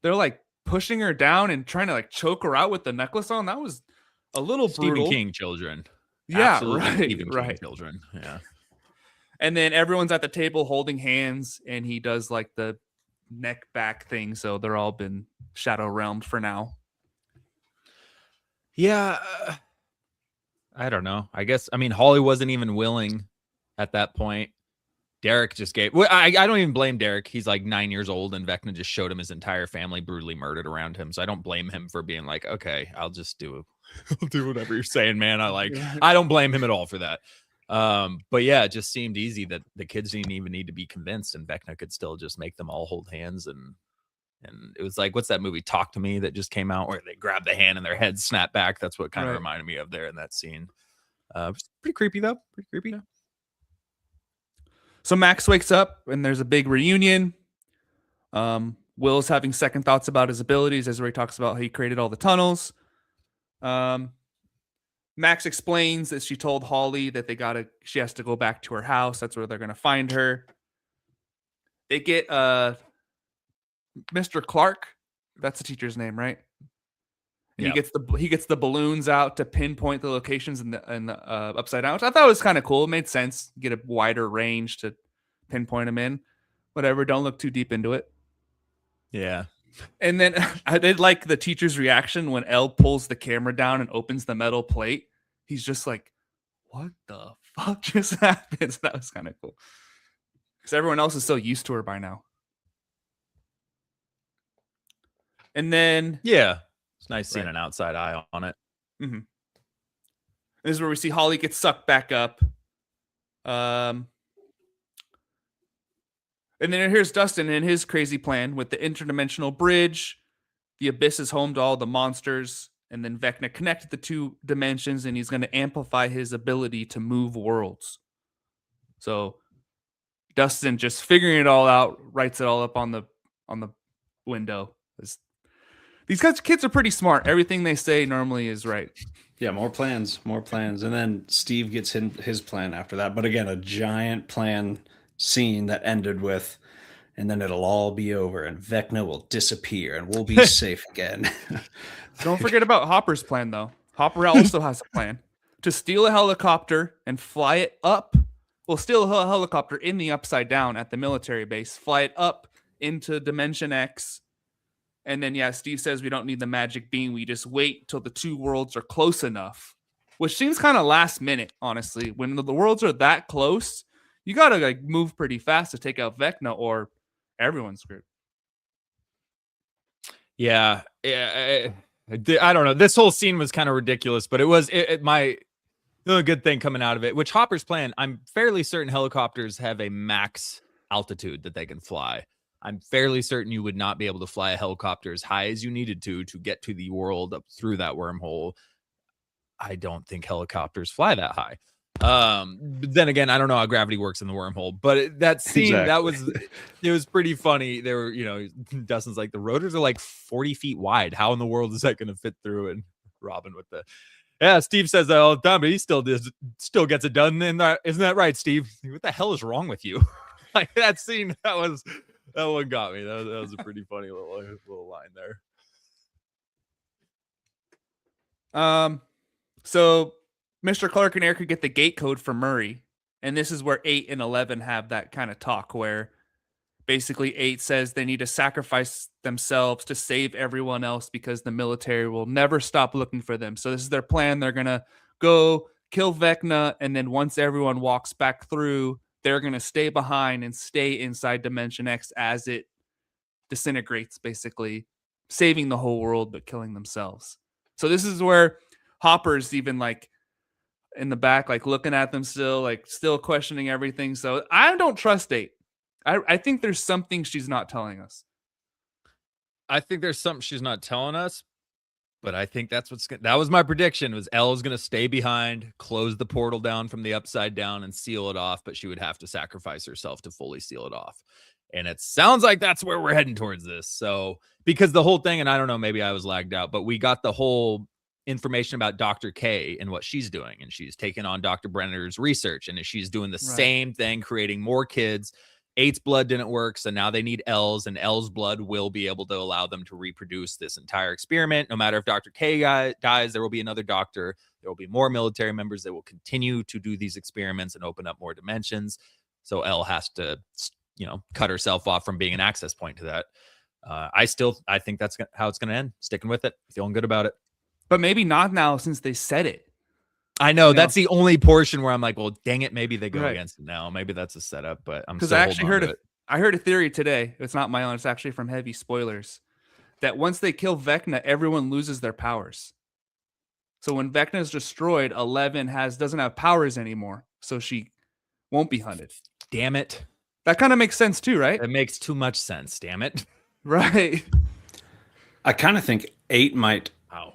They're like pushing her down and trying to like choke her out with the necklace on. That was a little brutal. Stephen King children. Yeah, Absolutely right, Stephen King right. children. Yeah. And then everyone's at the table holding hands, and he does like the neck back thing. So they're all been shadow realmed for now. Yeah. I don't know. I guess, I mean, Holly wasn't even willing at that point. Derek just gave, well, I don't even blame Derek. He's like 9 years old, and Vecna just showed him his entire family brutally murdered around him. So I don't blame him for being like, okay, I'll do whatever you're saying, man. I don't blame him at all for that. But yeah, it just seemed easy that the kids didn't even need to be convinced, and Vecna could still just make them all hold hands. And it was like, what's that movie, Talk to Me, that just came out, where they grab the hand and their heads snap back? That's what kind of reminded me of there in that scene. Pretty creepy though. Pretty creepy. Yeah. So Max wakes up, and there's a big reunion. Will's having second thoughts about his abilities, as Ray talks about how he created all the tunnels. Max explains that she told Holly that she has to go back to her house. That's where they're going to find her. They get Mr. Clark. That's the teacher's name, right? And he gets the balloons out to pinpoint the locations in the Upside Down, which I thought was kind of cool. It made sense. Get a wider range to pinpoint them in. Whatever. Don't look too deep into it. Yeah. And then I did like the teacher's reaction when Elle pulls the camera down and opens the metal plate. He's just like, what the fuck just happened? So that was kind of cool, because everyone else is so used to her by now. And then yeah, it's nice seeing an outside eye on it. Mm-hmm. This is where we see Holly get sucked back up. And then here's Dustin and his crazy plan with the interdimensional bridge. The abyss is home to all the monsters. And then Vecna connected the two dimensions, and he's going to amplify his ability to move worlds. So Dustin just figuring it all out, writes it all up on the window. These kids are pretty smart. Everything they say normally is right. Yeah, more plans. And then Steve gets his plan after that. But again, a giant plan scene that ended with and then it'll all be over, and Vecna will disappear, and we'll be safe again. Don't forget about Hopper's plan, though. Hopper also has a plan to steal a helicopter and fly it up. Well, steal a helicopter in the Upside Down at the military base, fly it up into Dimension X. And then, yeah, Steve says we don't need the magic beam. We just wait till the two worlds are close enough, which seems kind of last minute, honestly. When the worlds are that close, you got to like move pretty fast to take out Vecna or everyone's screwed. Yeah. I don't know. This whole scene was kind of ridiculous, but it was my good thing coming out of it, which Hopper's plan. I'm fairly certain helicopters have a max altitude that they can fly. I'm fairly certain you would not be able to fly a helicopter as high as you needed to get to the world up through that wormhole. I don't think helicopters fly that high. But then again, I don't know how gravity works in the wormhole, but that scene, it was pretty funny. They were, Dustin's like, the rotors are like 40 feet wide. How in the world is that going to fit through? And Robin with Steve says that all the time, but he still gets it done. And isn't that right, Steve? What the hell is wrong with you? Like that scene, that one got me. That was a pretty funny little line there. So Mr. Clark and Eric could get the gate code for Murray. And this is where 8 and 11 have that kind of talk where basically 8 says they need to sacrifice themselves to save everyone else because the military will never stop looking for them. So this is their plan. They're going to go kill Vecna. And then once everyone walks back through, they're going to stay behind and stay inside Dimension X as it disintegrates, basically saving the whole world, but killing themselves. So this is where Hopper's even like in the back, like looking at them still, like still questioning everything. So I don't trust 8. I think there's something she's not telling us. I think there's something she's not telling us, but I think that was my prediction was Elle is going to stay behind, close the portal down from the Upside Down and seal it off, but she would have to sacrifice herself to fully seal it off. And it sounds like that's where we're heading towards this. So because the whole thing, and I don't know, maybe I was lagged out, but we got the whole information about Dr. K and what she's doing. And she's taking on Dr. Brenner's research and she's doing the same thing, creating more kids. 8's blood didn't work, so now they need L's, and L's blood will be able to allow them to reproduce this entire experiment. No matter if Dr. K dies, there will be another doctor. There will be more military members that will continue to do these experiments and open up more dimensions. So L has to, cut herself off from being an access point to that. I think that's how it's going to end. Sticking with it, feeling good about it. But maybe not now since they said it. I know that's the only portion where I'm like, well, dang it, maybe they go against it now. Maybe that's a setup, but I'm still holding on to it. I heard a theory today. It's not my own. It's actually from Heavy Spoilers. That once they kill Vecna, everyone loses their powers. So when Vecna is destroyed, 11 doesn't have powers anymore, so she won't be hunted. Damn it! That kind of makes sense too, right? It makes too much sense. Damn it! Right. I kind of think 8 might.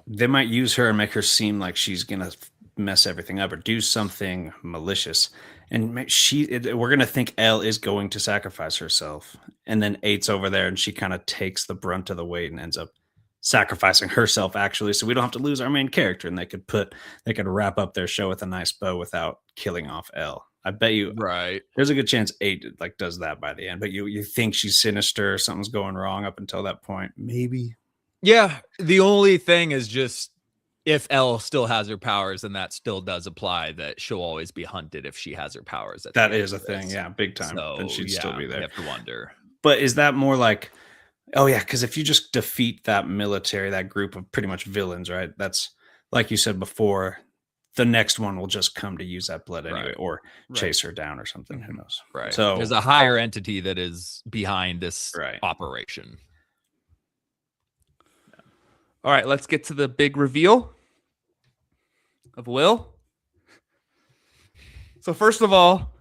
They might use her and make her seem like she's gonna mess everything up or do something malicious, and we're gonna think Elle is going to sacrifice herself, and then 8's over there and she kind of takes the brunt of the weight and ends up sacrificing herself actually, so we don't have to lose our main character, and they could wrap up their show with a nice bow without killing off Elle. I bet you there's a good chance 8 does that by the end, but you think she's sinister, something's going wrong up until that point, maybe. Yeah, the only thing is just if Elle still has her powers, and that still does apply, that she'll always be hunted if she has her powers. That is a thing, yeah, big time. So, then she'd still be there. You have to wonder. But is that more like, oh yeah, because if you just defeat that military, that group of pretty much villains, right? That's like you said before, the next one will just come to use that blood anyway, or chase her down or something. Who knows? Right. So there's a higher entity that is behind this operation. All right, let's get to the big reveal of Will. So first of all,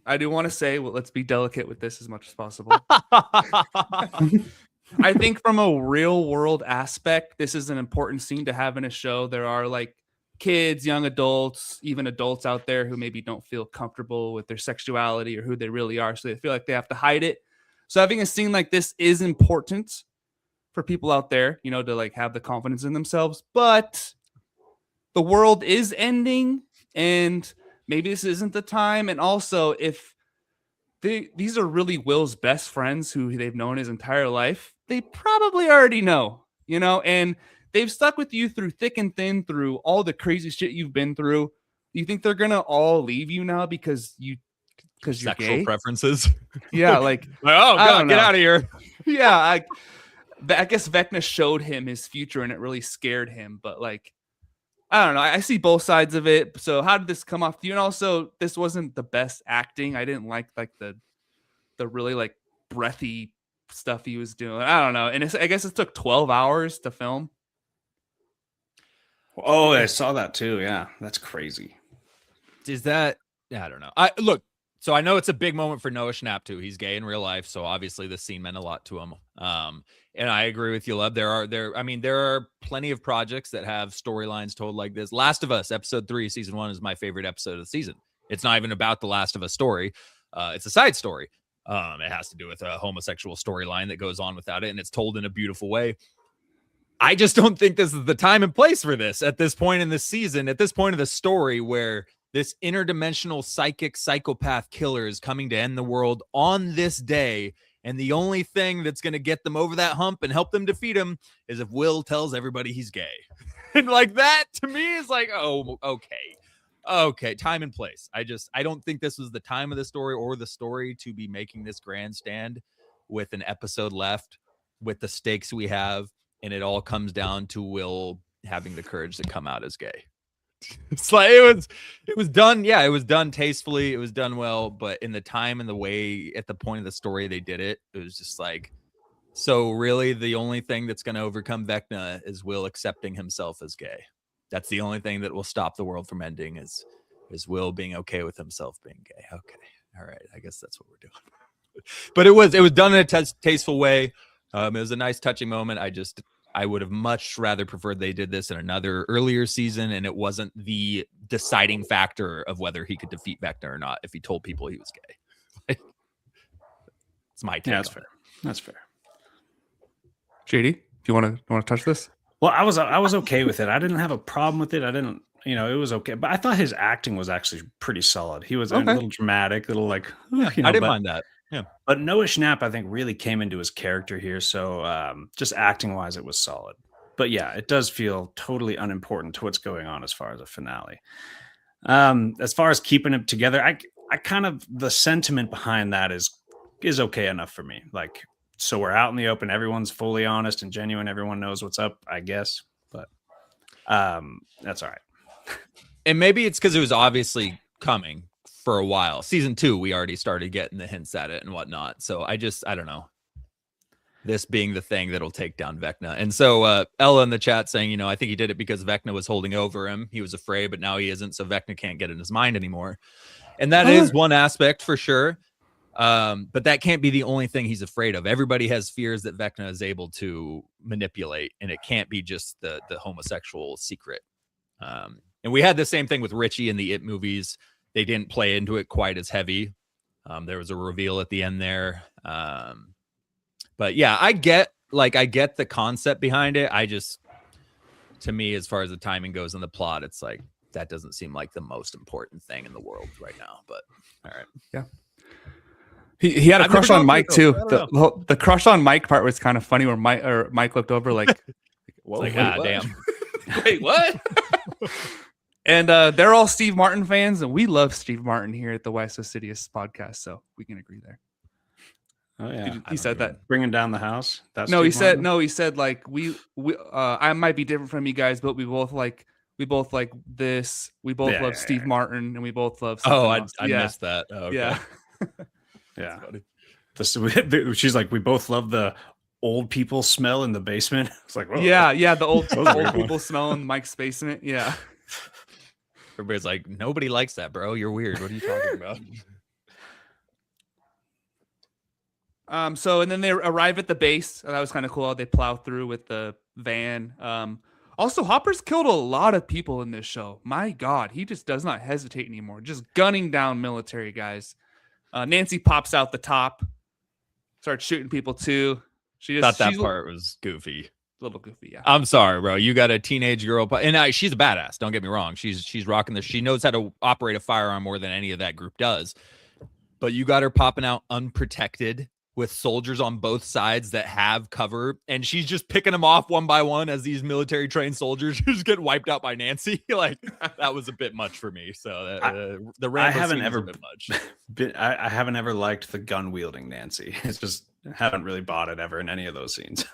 I do want to say, well, let's be delicate with this as much as possible. I think from a real world aspect, this is an important scene to have in a show. There are like kids, young adults, even adults out there who maybe don't feel comfortable with their sexuality or who they really are. So they feel like they have to hide it. So having a scene like this is important for people out there, to like have the confidence in themselves, but the world is ending and maybe this isn't the time. And also if these are really Will's best friends who they've known his entire life. They probably already know, and they've stuck with you through thick and thin, through all the crazy shit you've been through. You think they're gonna all leave you now because you're Sexual gay? preferences. Yeah, like Oh I God, don't get know. out of here. yeah, I guess Vecna showed him his future and it really scared him. But like, I don't know. I see both sides of it. So how did this come off to you? And also, this wasn't the best acting. I didn't like the really like breathy stuff he was doing. I don't know. And I guess it took 12 hours to film. Oh, I saw that too. Yeah, that's crazy. Is that? I don't know. Look. So I know it's a big moment for Noah Schnapp too. He's gay in real life, so obviously this scene meant a lot to him. And I agree with you, Leb. There are plenty of projects that have storylines told like this. Last of Us, episode 3, season 1 is my favorite episode of the season. It's not even about the Last of Us story. It's a side story. It has to do with a homosexual storyline that goes on without it, and it's told in a beautiful way. I just don't think this is the time and place for this at this point in the season, at this point of the story where this interdimensional psychic psychopath killer is coming to end the world on this day. And the only thing that's going to get them over that hump and help them defeat him is if Will tells everybody he's gay. And like that to me is like, oh, okay. Time and place. I don't think this was the time of the story or the story to be making this grandstand with an episode left with the stakes we have. And it all comes down to Will having the courage to come out as gay. It's like it was done. Yeah, it was done tastefully. It was done well, but in the time and the way at the point of the story they did it, it was just like, so really the only thing that's going to overcome Vecna is Will accepting himself as gay. That's the only thing that will stop the world from ending is Will being okay with himself being gay. Okay. All right. I guess that's what we're doing. But it was done in a tasteful way. It was a nice touching moment. I would have much rather preferred they did this in another earlier season, and it wasn't the deciding factor of whether he could defeat Vecna or not if he told people he was gay. It's my take. Yeah, that's fair. That's fair. JD, do you want to touch this? Well, I was okay with it. I didn't have a problem with it. I didn't, it was okay. But I thought his acting was actually pretty solid. He was a little dramatic, little like, I didn't mind that. Yeah. But Noah Schnapp, I think, really came into his character here. So just acting wise, it was solid. But yeah, it does feel totally unimportant to what's going on as far as a finale. As far as keeping it together, I kind of, the sentiment behind that is okay enough for me. Like, so we're out in the open. Everyone's fully honest and genuine. Everyone knows what's up, I guess. But that's all right. And maybe it's because it was obviously coming for a while. Season 2, we already started getting the hints at it and whatnot. So I don't know. This being the thing that'll take down Vecna. And so Ella in the chat saying, I think he did it because Vecna was holding over him. He was afraid, but now he isn't. So Vecna can't get in his mind anymore. And that is one aspect for sure. But that can't be the only thing he's afraid of. Everybody has fears that Vecna is able to manipulate, and it can't be just the homosexual secret. And we had the same thing with Richie in the It movies. They didn't play into it quite as heavy. There was a reveal at the end there. But yeah, I get the concept behind it. To me, as far as the timing goes in the plot, it's like, that doesn't seem like the most important thing in the world right now, but all right. Yeah. He had a crush on Mike too. The crush on Mike part was kind of funny where Mike looked over like, whoa, like, damn. Wait, what? And they're all Steve Martin fans, and we love Steve Martin here at the Why So Sidious podcast, so we can agree there. Oh yeah, he said that bringing down the house. That's no, Steve he said like we I might be different from you guys, but we both like this. We both love Steve Martin, and we both love. I missed that. Oh, okay. Yeah, yeah. She's like, we both love the old people smell in the basement. It's like, whoa. yeah, the old people smell in Mike's basement. Yeah. Everybody's like, nobody likes that, bro. You're weird. What are you talking about? So and then they arrive at the base. That was kind of cool. They plow through with the van. Also, Hopper's killed a lot of people in this show. My God, he just does not hesitate anymore. Just gunning down military guys. Nancy pops out the top, starts shooting people too. She just thought that part was goofy. A little goofy, yeah. I'm sorry, bro. You got a teenage girl, and she's a badass. Don't get me wrong. She's rocking this. She knows how to operate a firearm more than any of that group does. but you got her popping out unprotected with soldiers on both sides that have cover, and she's just picking them off one by one as these military trained soldiers just get wiped out by Nancy. Like, that was a bit much for me. So the Rambo haven't scene was ever a bit much. I haven't ever liked the gun wielding Nancy. It's just haven't really bought it ever in any of those scenes.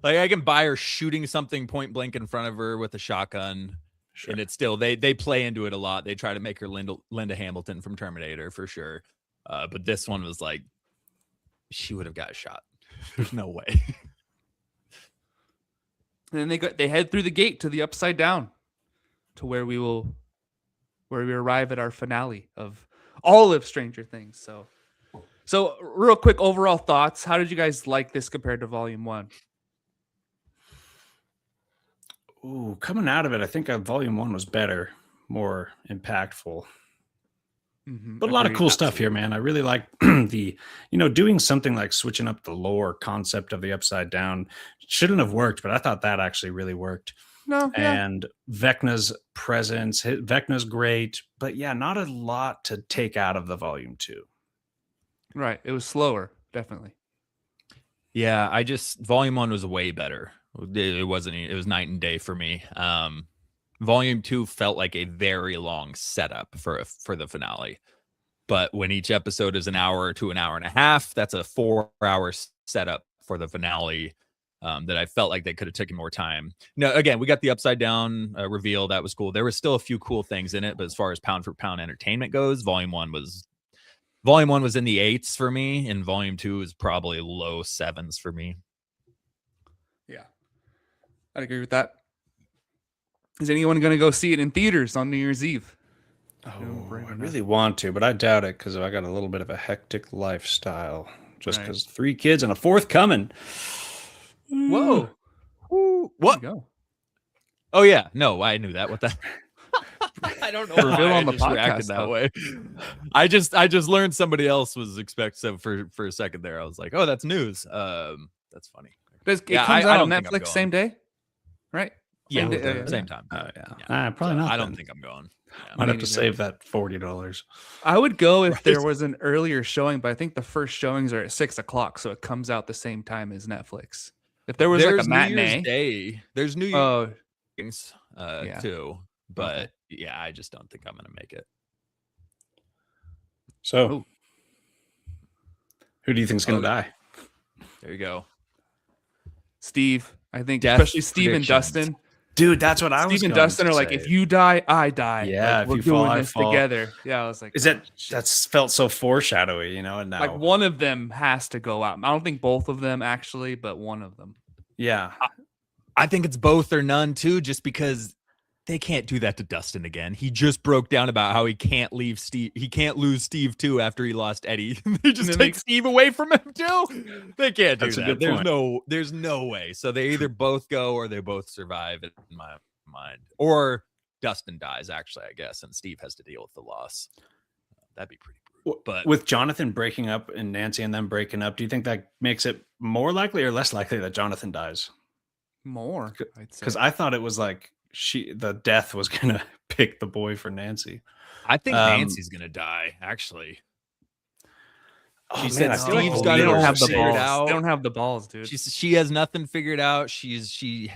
Like, I can buy her shooting something point blank in front of her with a shotgun. Sure. And it's still they play into it a lot. They try to make her Linda Hamilton from Terminator for sure. But this one was like, she would have got shot. There's no way. And then they head through the gate to the Upside Down, to where we arrive at our finale of all of Stranger Things. So real quick overall thoughts. How did you guys like this compared to Volume 1? Ooh, coming out of it, I think Volume 1 was better, more impactful. But a lot of cool stuff here, man. I really like doing something like switching up the lore concept of the Upside Down. Shouldn't have worked, but I thought that actually really worked. No, yeah. And Vecna's presence, Vecna's great, but yeah, not a lot to take out of the Volume 2. Right. It was slower, definitely. Yeah, Volume 1 was way better. It was night and day for me. Volume 2 felt like a very long setup for the finale. But when each episode is an hour to an hour and a half, that's a 4-hour setup for the finale that I felt like they could have taken more time. No, again, we got the Upside Down reveal. That was cool. There was still a few cool things in it, but as far as pound for pound entertainment goes, Volume 1 was in the 8s for me, and Volume 2 is probably low 7s for me. Yeah. I'd agree with that. Is anyone going to go see it in theaters on New Year's Eve? Oh, I really want to, but I doubt it because I got a little bit of a hectic lifestyle. Just because 3 kids and a 4th coming. Whoa. What? Go. Oh, yeah. No, I knew that. What the... I don't know why on I the just reacted podcast, that though. way. I just learned somebody else was expected. So for a second there, I was like, oh, that's news. That's funny. It Yeah, comes I out on don't think I'm Netflix same day? Right? Yeah, Same day, same time. Oh, yeah. Yeah. Probably So not. I don't then. think I'm going. Yeah. Might Me have to neither. save that $40. I would go if Right. there was an earlier showing, but I think the first showings are at 6:00, so it comes out the same time as Netflix. If there was like a New Year's matinee, Day. There's New Year's oh, things, Yeah. too. But yeah, I just don't think I'm gonna make it. So, Ooh. who do you think's going to die? There you go. Steve, I think, Death especially Steve and predictions. Dustin. Dude, that's what I was Steve and going Dustin to are like, say. if you die, I die. Yeah, Like, if we're you fall, doing I this fall. together. Yeah, I was like, Is that's felt so foreshadowy, and now. like one of them has to go out. I don't think both of them actually, but one of them. Yeah. I think it's both or none too, just because they can't do that to Dustin again. He just broke down about how he can't leave Steve. He can't lose Steve too after he lost Eddie. They just then take they- Steve away from him too. They can't do That's a that. good There's no way. So they either both go or they both survive in my mind. Or Dustin dies, actually, I guess, and Steve has to deal with the loss. That'd be pretty brutal. But With Jonathan breaking up and Nancy and them breaking up, do you think that makes it more likely or less likely that Jonathan dies? More, I'd say. Because I thought it was like the death was gonna pick the boy for Nancy. I think Um, Nancy's gonna die, actually. Oh, She said I feel like Steve's the got they it don't leaders have are the figured safe. balls. out. They don't have the balls, dude. She has nothing figured out. She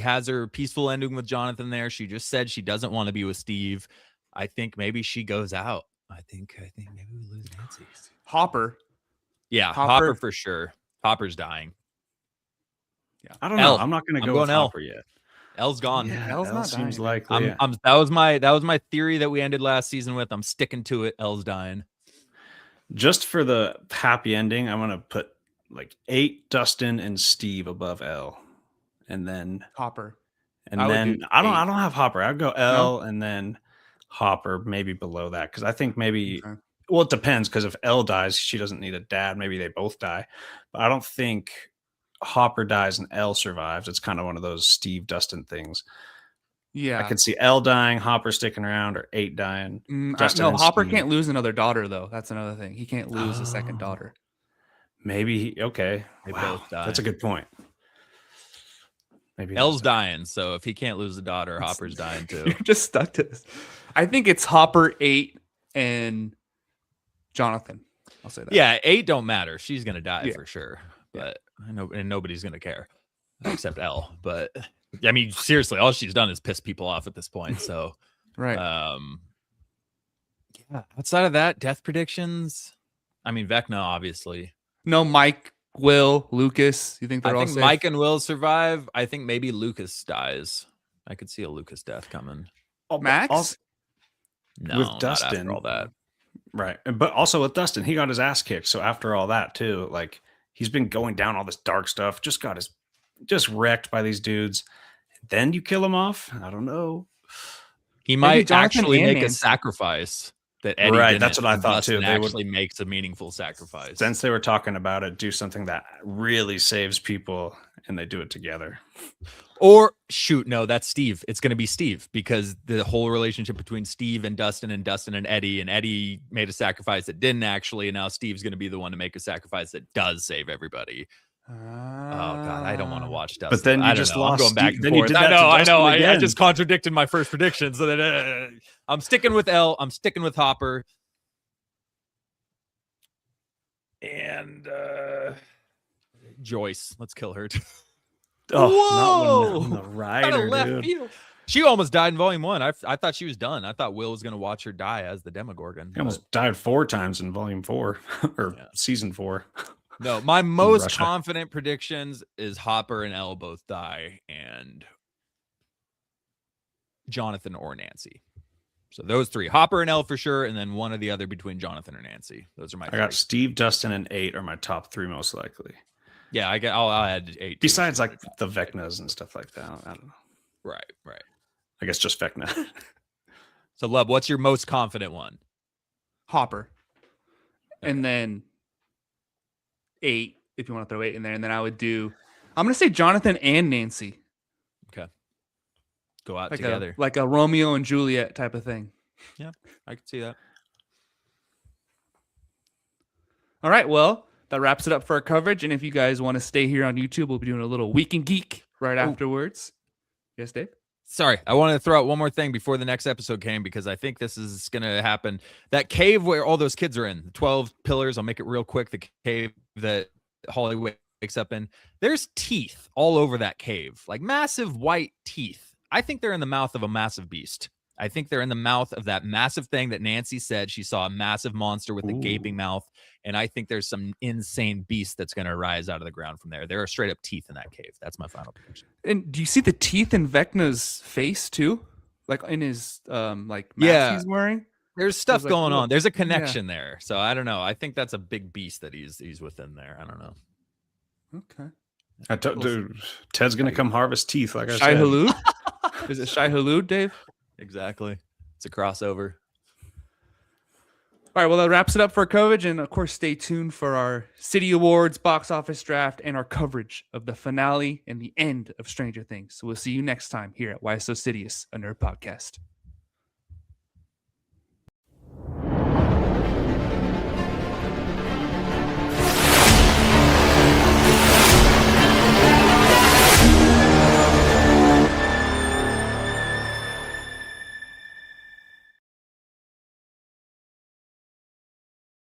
has her peaceful ending with Jonathan there. She just said she doesn't want to be with Steve. I think maybe she goes out. I think maybe we lose Nancy. Hopper. Yeah, Hopper. Hopper for sure. Hopper's dying. I don't know. Elle. I'm not gonna I'm go going with Elle. Hopper yet. Elle's gone. Yeah, Elle's Elle not seems dying. likely. That was my theory that we ended last season with. I'm sticking to it. Elle's dying. Just for the happy ending, I'm gonna put like 8 Dustin and Steve above Elle, and then Hopper. and I would then do I don't 8. have Hopper. I'd go Elle and then Hopper maybe below that because I think maybe Okay. well it depends because if Elle dies, she doesn't need a dad. Maybe they both die, but I don't think Hopper dies and Elle survives. It's kind of one of those Steve Dustin things. Yeah. I could see Elle dying, Hopper sticking around, or 8 dying. Dustin No, and Hopper Steve. can't lose another daughter, though. That's another thing. He can't lose a second Oh. daughter. Maybe okay. They Wow, both die. that's a good point. Maybe Elle's that's- dying. So if he can't lose the daughter, Hopper's dying too. You're just stuck to this. I think it's Hopper 8 and Jonathan. I'll say that. Yeah, 8 don't matter. She's gonna die Yeah. for sure. Yeah. But I know, and nobody's gonna care except Elle. But I mean, seriously, all she's done is piss people off at this point. So, Right. Yeah. Outside of that, death predictions. I mean, Vecna, obviously. No, Mike, Will, Lucas. You think they're I all think safe? Mike and Will survive. I think maybe Lucas dies. I could see a Lucas death coming. Oh, but Max? also- No, With not Dustin. after all that. right. But also with Dustin, he got his ass kicked. So after all that too, like he's been going down all this dark stuff, just wrecked by these dudes. Then you kill him off. I don't know. He might Jonathan actually and make a Nancy. sacrifice that Eddie Right, didn't, that's what I and thought, Dustin too. They would- actually makes a meaningful sacrifice. Since they were talking about it, do something that really saves people, and they do it together. Or shoot, no, that's Steve. It's going to be Steve because the whole relationship between Steve and Dustin and Eddie made a sacrifice that didn't actually, and now Steve's going to be the one to make a sacrifice that does save everybody. Oh God, I don't want to watch Dustin. But then you I don't just know. I'm lost going back Steve- and then you forth. did I that to know. Dustin I again. just contradicted my first prediction. So that I'm sticking with Elle. I'm sticking with Hopper. And Joyce, let's kill her. Oh, not when the Out of rider, left dude. field. She almost died in volume 1. I thought she was done. I thought Will was going to watch her die as the Demogorgon. He almost died 4 times in volume 4 or Yeah. season 4. No, my most Russia. confident predictions is Hopper and Elle both die, and Jonathan or Nancy. So those 3, Hopper and Elle for sure, and then one or the other between Jonathan or Nancy. Those are my. I got 3. Steve, Dustin, and 8 are my top 3 most likely. Yeah, I'll add 8. too. Besides, like the Vecnas and stuff like that. I don't know. right. I guess just Vecna. So Lub, what's your most confident one? Hopper. And then 8, if you want to throw 8 in there. And then I'm going to say Jonathan and Nancy. Go out Like together. like a Romeo and Juliet type of thing. I can see that. All right. Well, that wraps it up for our coverage. And if you guys want to stay here on YouTube, we'll be doing a little Week in Geek right afterwards. Yes, Dave? Sorry, I wanted to throw out one more thing before the next episode came because I think this is going to happen. That cave where all those kids are in, the 12 pillars, I'll make it real quick. The cave that Holly wakes up in, there's teeth all over that cave, like massive white teeth. I think they're in the mouth of a massive beast. I think they're in the mouth of that massive thing that Nancy said she saw a massive monster with a gaping mouth. And I think there's some insane beast that's going to rise out of the ground from there. There are straight up teeth in that cave. That's my final prediction. And do you see the teeth in Vecna's face too? Like in his mask he's wearing? There's stuff like, going look, on. There's a connection there. So I don't know. I think that's a big beast that he's within there. I don't know. Okay. Dude, Ted's gonna come harvest teeth, like I Shai said. Hulud? Is it Shai Hulud, Dave? Exactly. It's a crossover. All right, well, that wraps it up for our coverage. And of course, stay tuned for our City Awards, box office draft, and our coverage of the finale and the end of Stranger Things. So we'll see you next time here at Why So Sidious, a nerd podcast.